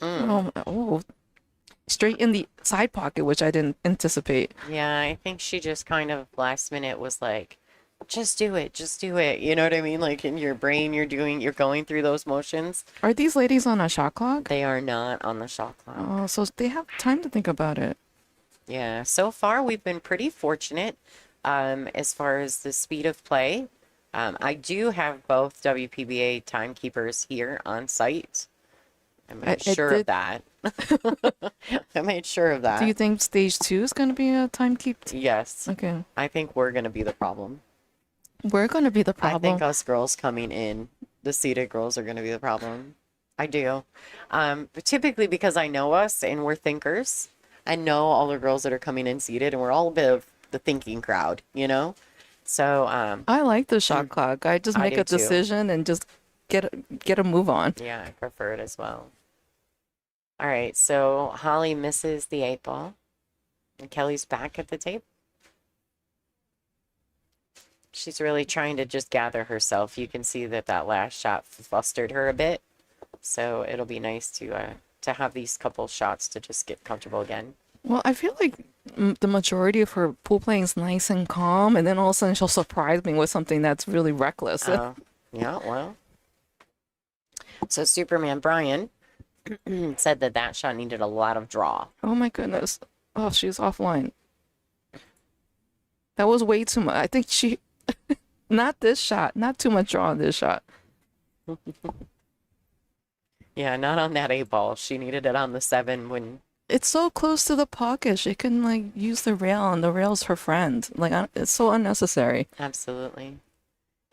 Oh, straight in the side pocket, which I didn't anticipate. Yeah, I think she just kind of last minute was like, just do it, just do it. You know what I mean? Like in your brain, you're going through those motions. Are these ladies on a shot clock? They are not on the shot clock. Oh, so they have time to think about it. Yeah, so far we've been pretty fortunate as far as the speed of play. I do have both WPBA timekeepers here on site. I made sure of that. I made sure of that. Do you think stage 2 is going to be a timekeep? Yes. Okay. I think we're going to be the problem. We're going to be the problem. I think us girls coming in, the seated girls are going to be the problem. I do. But typically because I know us and we're thinkers, I know all the girls that are coming in seated and we're all a bit of the thinking crowd, you know? So, I like the shot clock. I just make a decision and just get a move on. Yeah, I prefer it as well. All right, so Holly misses the 8 ball. And Kelly's back at the tape. She's really trying to just gather herself. You can see that last shot flustered her a bit. So it'll be nice to have these couple shots to just get comfortable again. Well, I feel like the majority of her pool playing is nice and calm, and then all of a sudden she'll surprise me with something that's really reckless. Oh, yeah, well. So Superman Brian said that shot needed a lot of draw. Oh my goodness. Oh, she's offline. That was way too much. I think she, not this shot, not too much draw on this shot. Yeah, not on that 8 ball. She needed it on the 7 when. It's so close to the pocket. She can like use the rail, and the rail's her friend. Like it's so unnecessary. Absolutely.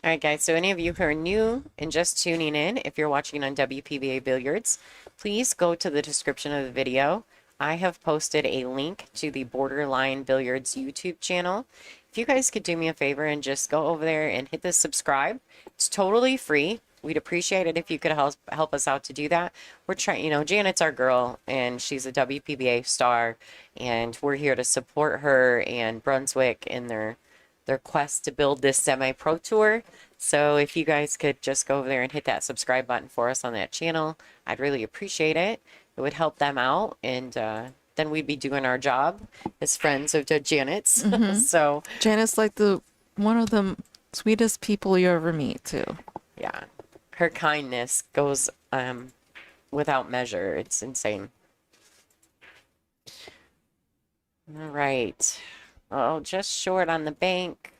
All right, guys. So any of you who are new and just tuning in, if you're watching on WPBA Billiards, please go to the description of the video. I have posted a link to the Borderline Billiards YouTube channel. If you guys could do me a favor and just go over there and hit the subscribe, it's totally free. We'd appreciate it if you could help us out to do that. We're trying, you know, Janet's our girl, and she's a WPBA star, and we're here to support her and Brunswick in their quest to build this semi-pro tour. So if you guys could just go over there and hit that subscribe button for us on that channel, I'd really appreciate it. It would help them out, and then we'd be doing our job as friends of Janet's. So Janet's like one of the sweetest people you ever meet too. Yeah. Her kindness goes without measure. It's insane. All right. Oh, just short on the bank.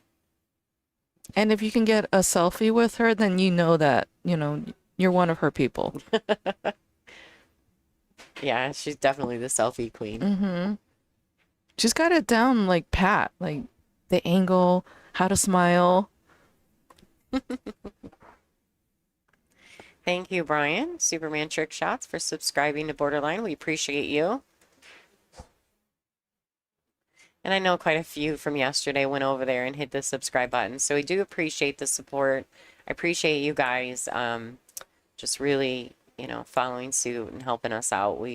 And if you can get a selfie with her, then you know that, you know, you're one of her people. Yeah, she's definitely the selfie queen. She's got it down like pat, like the angle, how to smile. Thank you, Brian, Superman Trick Shots, for subscribing to Borderline. We appreciate you. And I know quite a few from yesterday went over there and hit the subscribe button. So we do appreciate the support. I appreciate you guys just really, you know, following suit and helping us out.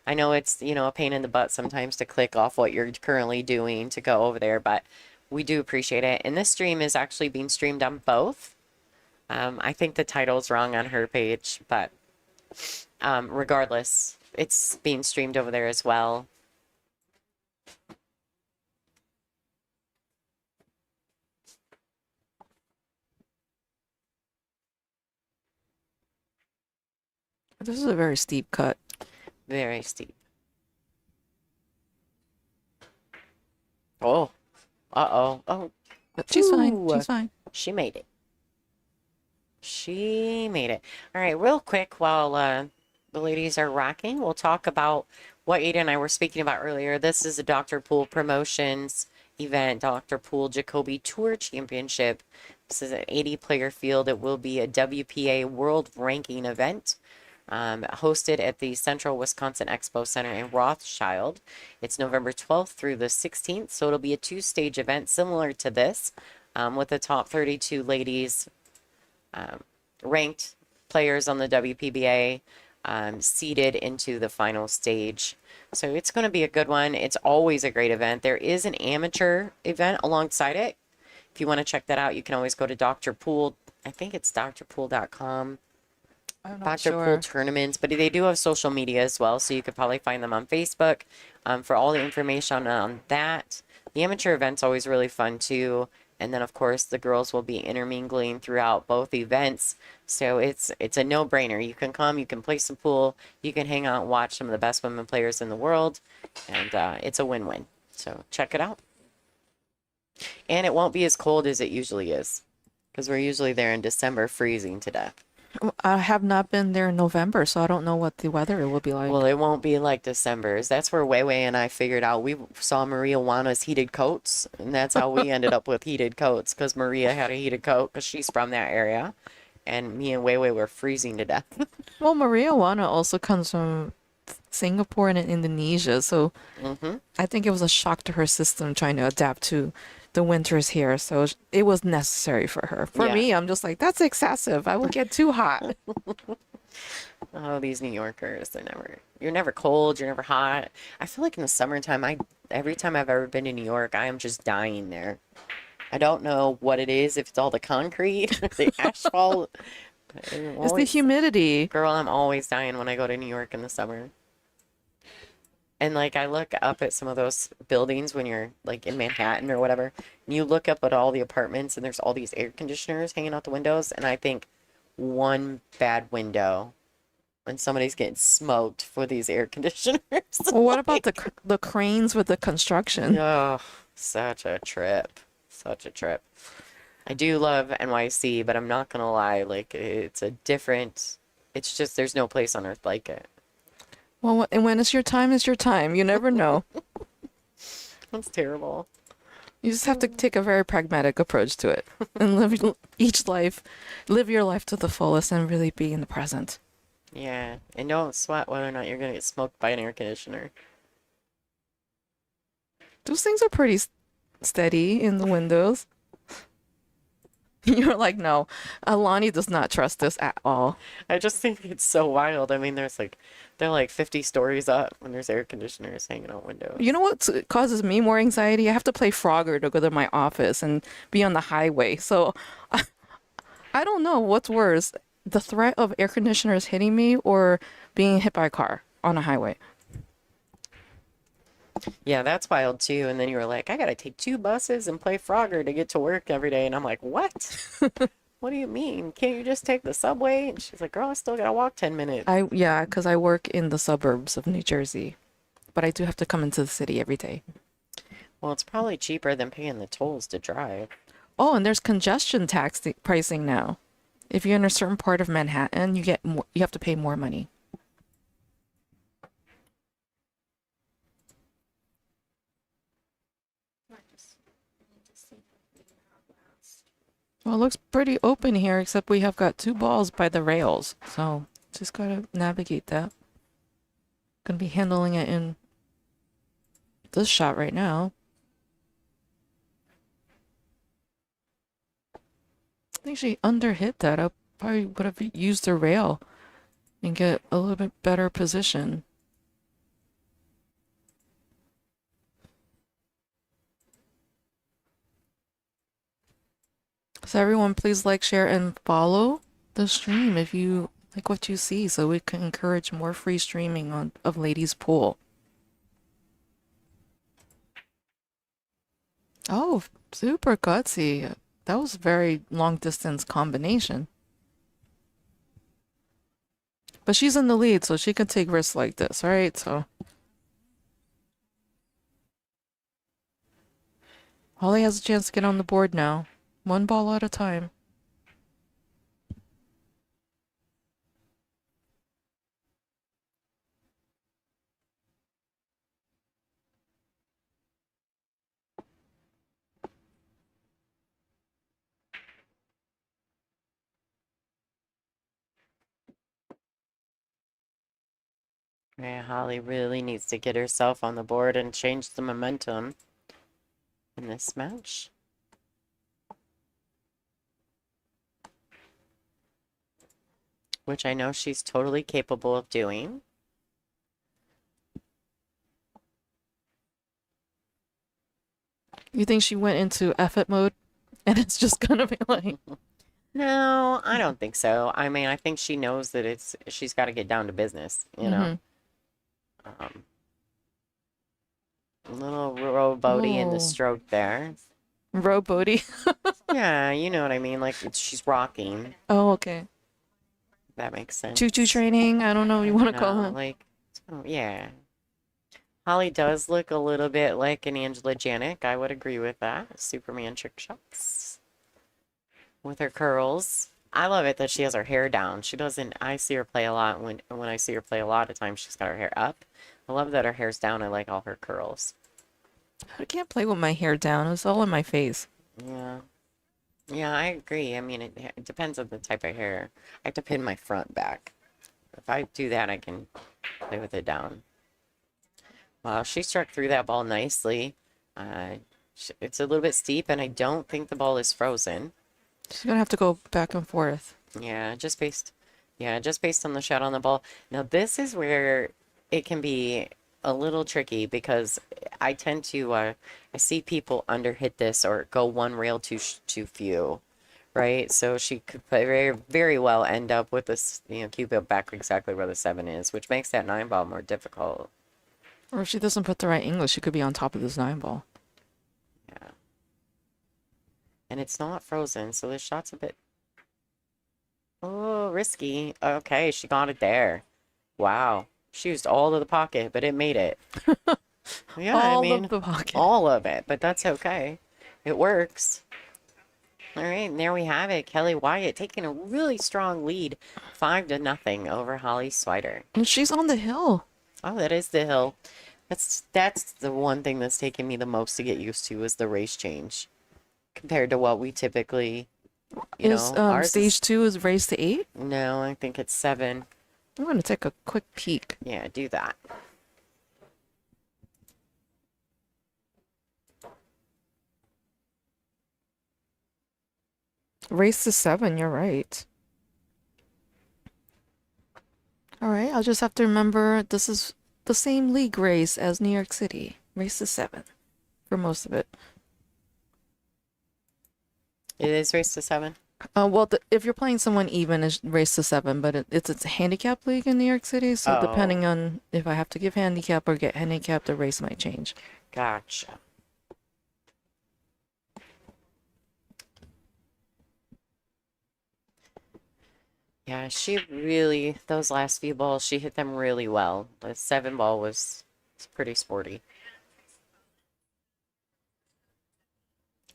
I know it's, you know, a pain in the butt sometimes to click off what you're currently doing to go over there, but we do appreciate it. And this stream is actually being streamed on both. I think the title's wrong on her page, but regardless, it's being streamed over there as well. this is a very steep cut. Very steep. Oh, uh-oh. Oh, But she's fine. ooh, She's fine. she made it. She made it. All right, real quick, while the ladies are rocking, we'll talk about what Ada and I were speaking about earlier. This is a Dr. Pool Promotions event, Dr. Pool Jacoby Tour Championship. This is an 80-player field. It will be a WPA World Ranking event. Hosted at the Central Wisconsin Expo Center in Rothschild. It's November 12th through the 16th, so it'll be a two-stage event similar to this, with the top 32 ladies ranked players on the WPBA seeded into the final stage. So it's going to be a good one. It's always a great event. There is an amateur event alongside it. If you want to check that out, you can always go to Dr. Pool. I think it's drpool.com. I'm not Dr. sure. Pool tournaments, but they do have social media as well, so you could probably find them on Facebook for all the information on that. The amateur event's always really fun too, and then of course the girls will be intermingling throughout both events, so it's a no-brainer. You can come, you can play some pool, you can hang out and watch some of the best women players in the world, and it's a win-win. So check it out. And it won't be as cold as it usually is, because we're usually there in December freezing to death. I have not been there in November, so I don't know what the weather will be like. Well, it won't be like December's. That's where Wei and I figured out. We saw Maria Juana's heated coats, and that's how we ended up with heated coats, because Maria had a heated coat because she's from that area, and me and Wei were freezing to death. Well, Maria Wana also comes from Singapore and Indonesia, so I think it was a shock to her system trying to adapt to the winters here. So it was necessary for her. For Yeah. me, I'm just like, that's excessive. I will get too hot. Oh, these New Yorkers, you're never cold, you're never hot. I feel like in the summertime, every time I've ever been to New York, I am just dying there. I don't know what it is, if it's all the concrete, the asphalt. It's the humidity. Girl, I'm always dying when I go to New York in the summer. And like I look up at some of those buildings when you're like in Manhattan or whatever, and you look up at all the apartments and there's all these air conditioners hanging out the windows, and I think one bad window and somebody's getting smoked for these air conditioners. Well, what about the cranes with the construction? Oh, such a trip. Such a trip. I do love NYC, but I'm not gonna lie, like it's just there's no place on earth like it. Well, and when it's your time, it's your time. You never know. That's terrible. You just have to take a very pragmatic approach to it and live your life to the fullest and really be in the present. Yeah, and don't sweat whether or not you're gonna get smoked by an air conditioner. Those things are pretty steady in the windows. You're like, no, Alani does not trust this at all. I just think it's so wild. I mean, they're like 50 stories up when there's air conditioners hanging out windows. You know what causes me more anxiety? I have to play Frogger to go to my office and be on the highway. So I don't know what's worse, the threat of air conditioners hitting me or being hit by a car on a highway. Yeah, that's wild too. And then you were like, I gotta take 2 buses and play Frogger to get to work every day. And I'm like, what? What do you mean? Can't you just take the subway? And she's like, girl, I still gotta walk 10 minutes. Yeah, because I work in the suburbs of New Jersey, but I do have to come into the city every day. Well, it's probably cheaper than paying the tolls to drive. Oh, and there's congestion tax pricing now. If you're in a certain part of Manhattan, you have to pay more money. Well, it looks pretty open here, except we have got 2 balls by the rails. So just gotta navigate that. Gonna be handling it in this shot right now. I think she underhit that. I probably would have used the rail and get a little bit better position. So everyone, please like, share, and follow the stream if you like what you see, so we can encourage more free streaming of Ladies Pool. Oh, super gutsy. That was a very long distance combination. But she's in the lead, so she can take risks like this, right? So Holly has a chance to get on the board now. One ball at a time. Yeah, Holly really needs to get herself on the board and change the momentum in this match. Which I know she's totally capable of doing. You think she went into effort mode and it's just gonna be like, No, I don't think so. I mean, I think she knows that she's got to get down to business, you know. Um, a little rowboaty in the oh, stroke there. rowboaty. Yeah, you know what I mean. Like she's rocking. Oh, okay. That makes sense. Choo-choo training. I don't know what you want to call No, it. like, oh, yeah. Holly does look a little bit like an Angela Janik. I would agree with that. Superman trick shots with her curls. I love it that she has her hair down. She doesn't. I see her play a lot. When I see her play a lot of times, she's got her hair up. I love that her hair's down. I like all her curls. I can't play with my hair down. It's all in my face. Yeah. Yeah, I agree. I mean, it depends on the type of hair. I have to pin my front back. If I do that, I can play with it down. Wow, she struck through that ball nicely. It's a little bit steep, and I don't think the ball is frozen. She's gonna have to go back and forth. Yeah, just based on the shot on the ball. Now, this is where it can be a little tricky because I tend to I see people underhit this or go one rail too few, right? So she could very very well end up with this, cue back exactly where the 7 is, which makes that 9 ball more difficult. Or if she doesn't put the right English, she could be on top of this 9 ball. Yeah. And it's not frozen, so this shot's a bit risky. Okay, she got it there. Wow. She used all of the pocket, but it made it. Yeah, All I mean, of the pocket. all of it, but that's okay. It works. All right, and there we have it. Kelly Wyatt taking a really strong lead, 5-0 over Holly Swider. And she's on the hill. Oh, that is the hill. That's the one thing that's taken me the most to get used to is the race change compared to what we typically, Is ours stage 2 is raised to 8? No, I think it's 7. I'm gonna take a quick peek. Yeah, do that. Race to 7, you're right. All right, I'll just have to remember this is the same league race as New York City. Race to 7 for most of it. It is race to 7. Well, if you're playing someone even, it's race to 7, but it's a handicap league in New York City, so Oh. depending on if I have to give handicap or get handicap, the race might change. Gotcha. Yeah, those last few balls, she hit them really well. The 7 ball was pretty sporty.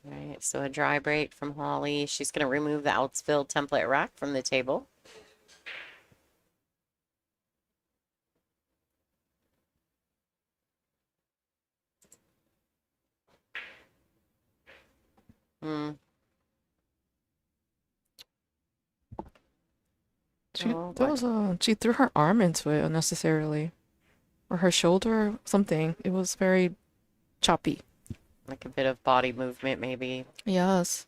All right, so a dry break from Holly. She's going to remove the Outsfield template rack from the table. Hmm. She threw her arm into it unnecessarily, or her shoulder, or something. It was very choppy. Like a bit of body movement, maybe. Yes.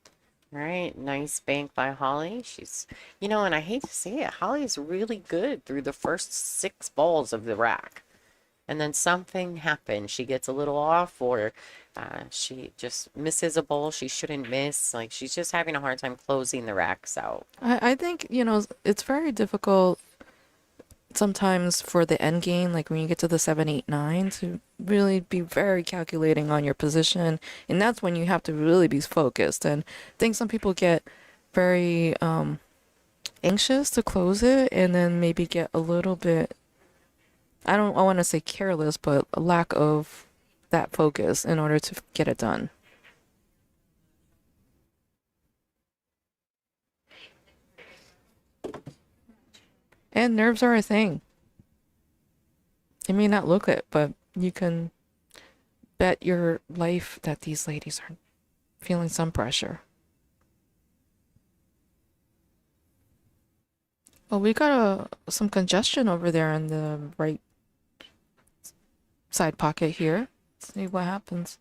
All right, nice bank by Holly. She's, and I hate to say it, Holly's really good through the first 6 balls of the rack. And then something happens. She gets a little off, or she just misses a ball she shouldn't miss. Like, she's just having a hard time closing the racks out. I think, it's very difficult sometimes for the end game, like when you get to the 7, 8, 9, to really be very calculating on your position. And that's when you have to really be focused. And I think some people get very anxious to close it and then maybe get a little bit, I want to say careless, but a lack of that focus in order to get it done. And nerves are a thing. It may not look it, but you can bet your life that these ladies are feeling some pressure. Well, we got some congestion over there in the right side pocket here. Let's see what happens.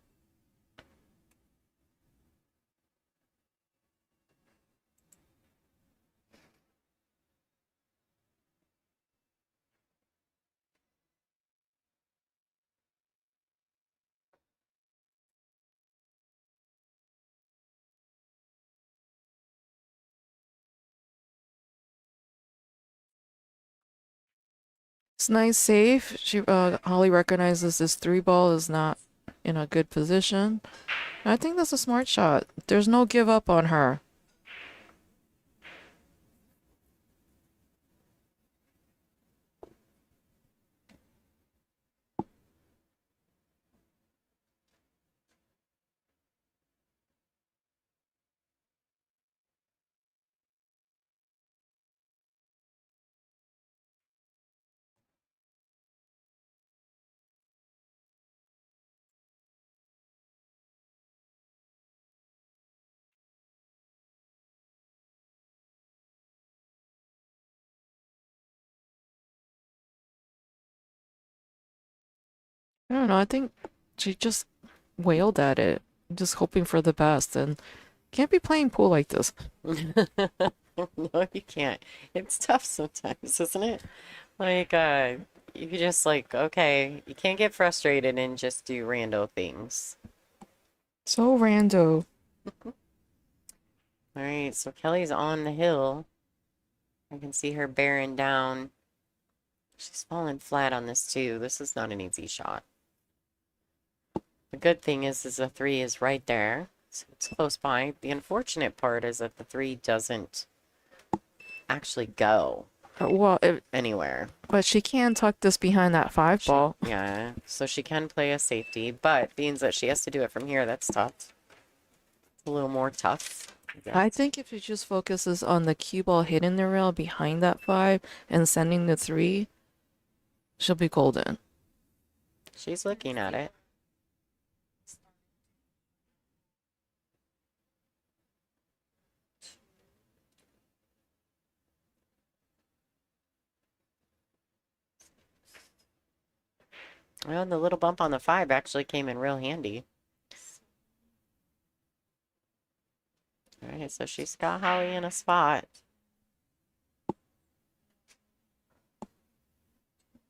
It's nice save. Holly recognizes this three ball is not in a good position. I think that's a smart shot. There's no give up on her. I don't know. I think she just wailed at it, just hoping for the best, and can't be playing pool like this. No, you can't. It's tough sometimes, isn't it? Like, you just like, okay, you can't get frustrated and just do rando things. So rando. All right, so Kelly's on the hill. I can see her bearing down. She's falling flat on this too. This is not an easy shot. The good thing is the three is right there, so it's close by. The unfortunate part is that the three doesn't actually go Well, anywhere. but she can tuck this behind that five ball. Yeah, so she can play a safety, but being that she has to do it from here, that's tough. It's a little more tough. I think if she just focuses on the cue ball hitting the rail behind that five and sending the three, she'll be golden. She's looking at it. Well, the little bump on the five actually came in real handy. All right, so she's got Holly in a spot.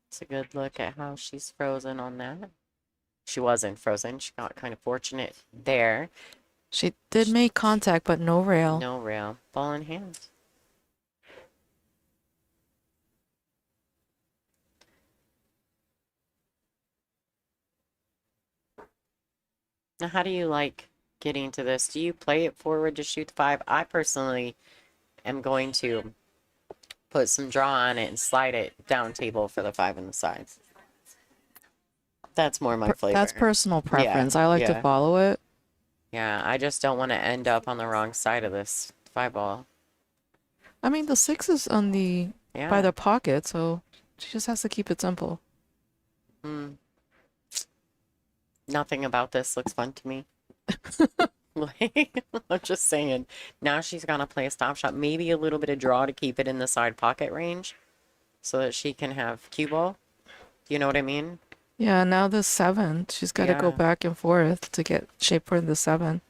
It's a good look at how she's frozen on that. She wasn't frozen. She got kind of fortunate there. She did make contact, but no rail. No rail. Ball in hand. Now, how do you like getting to this? Do you play it forward to shoot the five? I personally am going to put some draw on it and slide it down table for the five on the sides. That's more my flavor. That's personal preference. I like to follow it. Yeah, I just don't want to end up on the wrong side of this five ball. I mean, the six is on the by the pocket, so she just has to keep it simple. Nothing about this looks fun to me. Like, I'm just saying. Now she's gonna play a stop shot, maybe a little bit of draw to keep it in the side pocket range, so that she can have cue ball. Do you know what I mean? Yeah, now the seven. She's got to go back and forth to get shape for the seven.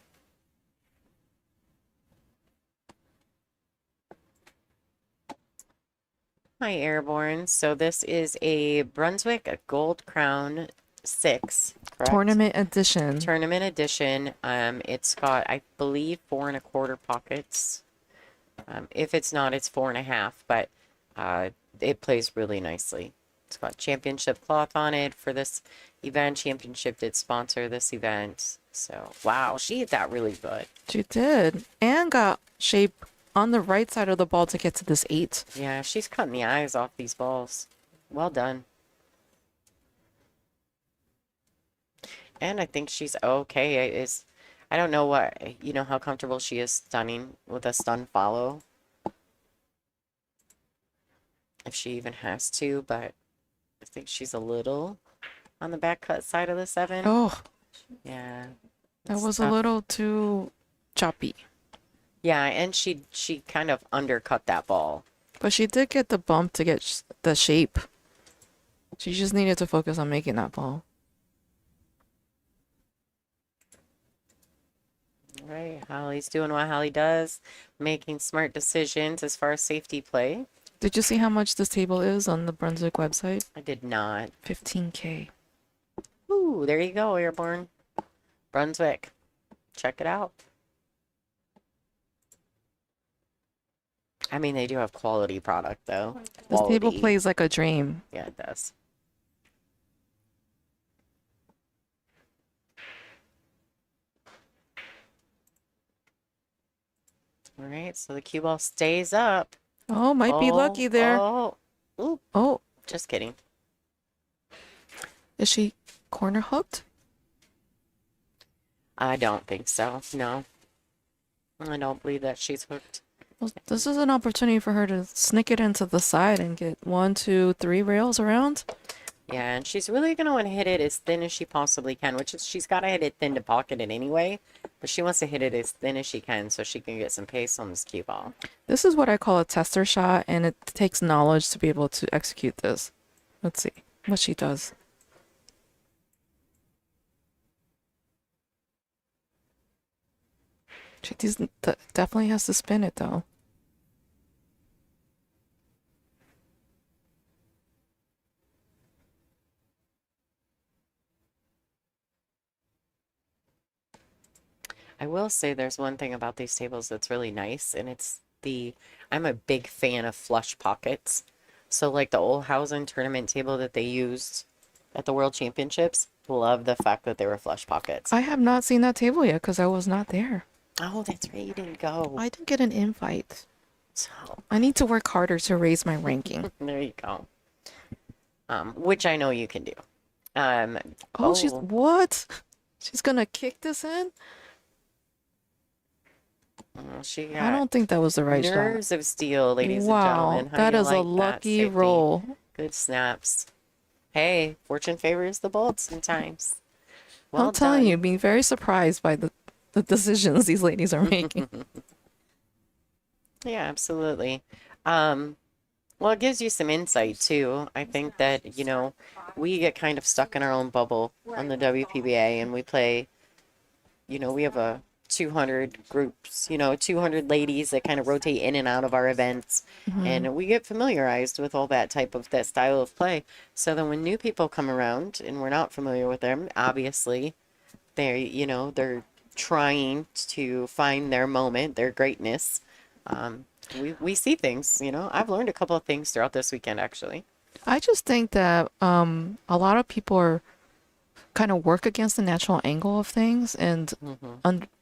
Hi, Airborne. So this is a Brunswick Gold Crown 6, correct? Tournament edition. Tournament edition. It's got, I believe, 4 1/4 pockets. If it's not, it's 4 1/2, but it plays really nicely. It's got championship cloth on it for this event. Championship did sponsor this event. So, wow, she hit that really good. She did. And got shape on the right side of the ball to get to this 8. Yeah, she's cutting the eyes off these balls. Well done. And I think she's okay. I don't know how comfortable she is stunning with a stun follow. If she even has to, but I think she's a little on the back cut side of the 7. Oh, Yeah. that it's was a tough. little too choppy. Yeah, and she kind of undercut that ball. But she did get the bump to get the shape. She just needed to focus on making that ball. All right, Holly's doing what Holly does, making smart decisions as far as safety play. Did you see how much this table is on the Brunswick website? I did not. 15K. Ooh, there you go, Airborne. Brunswick. Check it out. I mean, they do have quality product, though. This table Quality. plays like a dream. Yeah, it does. All right, so the cue ball stays up. Oh, might be lucky there. Oh, ooh, Oh, just kidding. is she corner hooked? I don't think so. No. I don't believe that she's hooked. Well, this is an opportunity for her to sneak it into the side and get 1, 2, 3 rails around. Yeah, and she's really going to want to hit it as thin as she possibly can, which is she's got to hit it thin to pocket it anyway, but she wants to hit it as thin as she can so she can get some pace on this cue ball. This is what I call a tester shot, and it takes knowledge to be able to execute this. Let's see what she does. She definitely has to spin it though. I will say there's one thing about these tables that's really nice, and I'm a big fan of flush pockets. So like the Olhausen tournament table that they used at the World Championships, love the fact that they were flush pockets. I have not seen that table yet because I was not there. Oh, that's right, you didn't go. I didn't get an invite. So, I need to work harder to raise my ranking. there you go. Which I know you can do. Oh, she's what? She's gonna kick this in? She I got don't think that was the right shot. nerves of steel, ladies and Wow, gentlemen. How that do you is a like that lucky safety? roll. Good snaps. Hey, fortune favors the bold sometimes. Well I'm telling done. you, being very surprised by the decisions these ladies are making. Yeah, absolutely. Well, it gives you some insight too. I think that, we get kind of stuck in our own bubble on the WPBA and we play, we have a 200 groups, 200 ladies that kind of rotate in and out of our events. And we get familiarized with all that style of play. So then when new people come around and we're not familiar with them, obviously they're trying to find their moment, their greatness. We see things, I've learned a couple of things throughout this weekend, actually. I just think that a lot of people are kind of work against the natural angle of things, and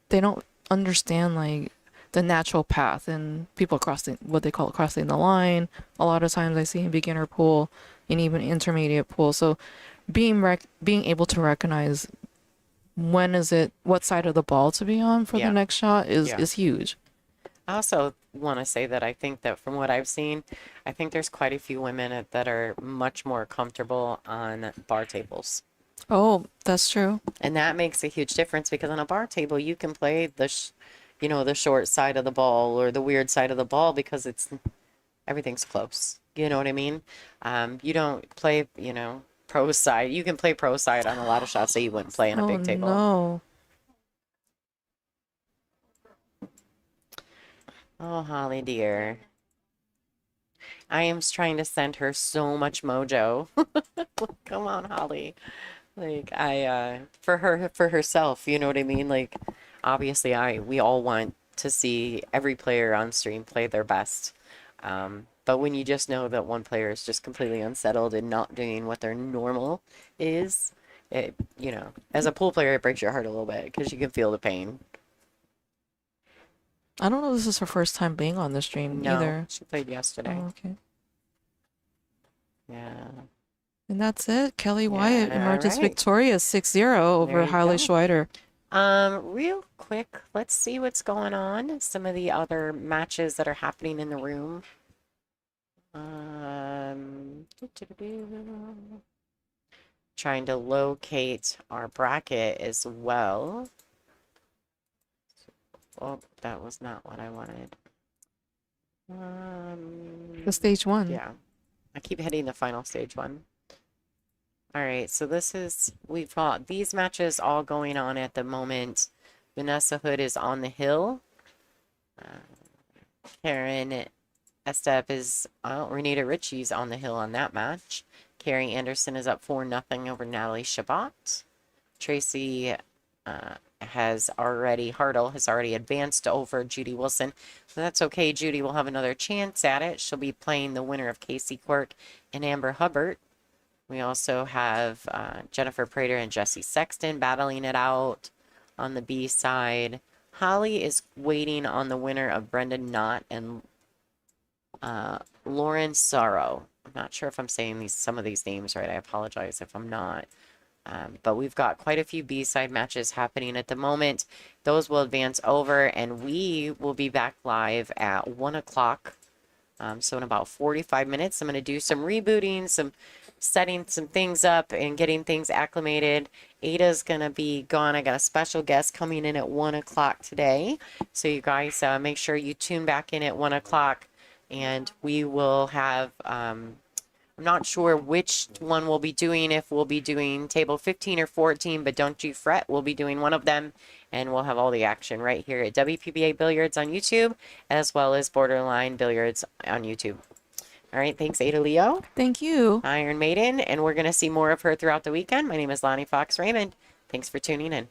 they don't understand like the natural path, and people crossing what they call crossing the line. A lot of times I see in beginner pool and even intermediate pool. So being able to recognize what side of the ball to be on for Yeah. the next shot is Yeah. is huge. I also want to say that I think that from what I've seen, I think there's quite a few women that are much more comfortable on bar tables. Oh, that's true. And that makes a huge difference because on a bar table, you can play the short side of the ball or the weird side of the ball because everything's close. You know what I mean? You don't play, pro side. You can play pro side on a lot of shots that you wouldn't play on a Oh big table. no. Oh, Holly dear. I am trying to send her so much mojo. Come on, Holly. Like for herself, you know what I mean? Like obviously we all want to see every player on stream play their best. But when you just know that one player is just completely unsettled and not doing what their normal is, as a pool player, it breaks your heart a little bit because you can feel the pain. I don't know if this is her first time being on the stream No, either. she played yesterday. Oh, okay. Yeah. And that's it. Kelly Wyatt Yeah, all emerges right. victorious 6-0 There over you Harley go. Schweider. Real quick, let's see what's going on. Some of the other matches that are happening in the room. Trying to locate our bracket as well. Oh, that was not what I wanted. The stage one. Yeah, I keep hitting the final stage one. All right, so we've got these matches all going on at the moment. Vanessa Hood is on the hill. Karen Estep Renita Ritchie's on the hill on that match. Carrie Anderson is up 4-0 over Natalie Shabbat. Tracy Hartle has already advanced over Judy Wilson. But that's okay. Judy will have another chance at it. She'll be playing the winner of Casey Quirk and Amber Hubbard. We also have Jennifer Prater and Jessie Sexton battling it out on the B side. Holly is waiting on the winner of Brendan Knott and Lauren Sorrow. I'm not sure if I'm saying some of these names right. I apologize if I'm not. But we've got quite a few B-side matches happening at the moment. Those will advance over, and we will be back live at 1 o'clock. So in about 45 minutes, I'm going to do some rebooting, some setting some things up and getting things acclimated. Ada's going to be gone. I got a special guest coming in at 1 o'clock today. So you guys make sure you tune back in at 1 o'clock, and we will have... I'm not sure which one we'll be doing, if we'll be doing table 15 or 14, but don't you fret. We'll be doing one of them, and we'll have all the action right here at WPBA Billiards on YouTube, as well as Borderline Billiards on YouTube. All right, thanks, Ada Leo. Thank you. Iron Maiden, and we're going to see more of her throughout the weekend. My name is Lonnie Fox Raymond. Thanks for tuning in.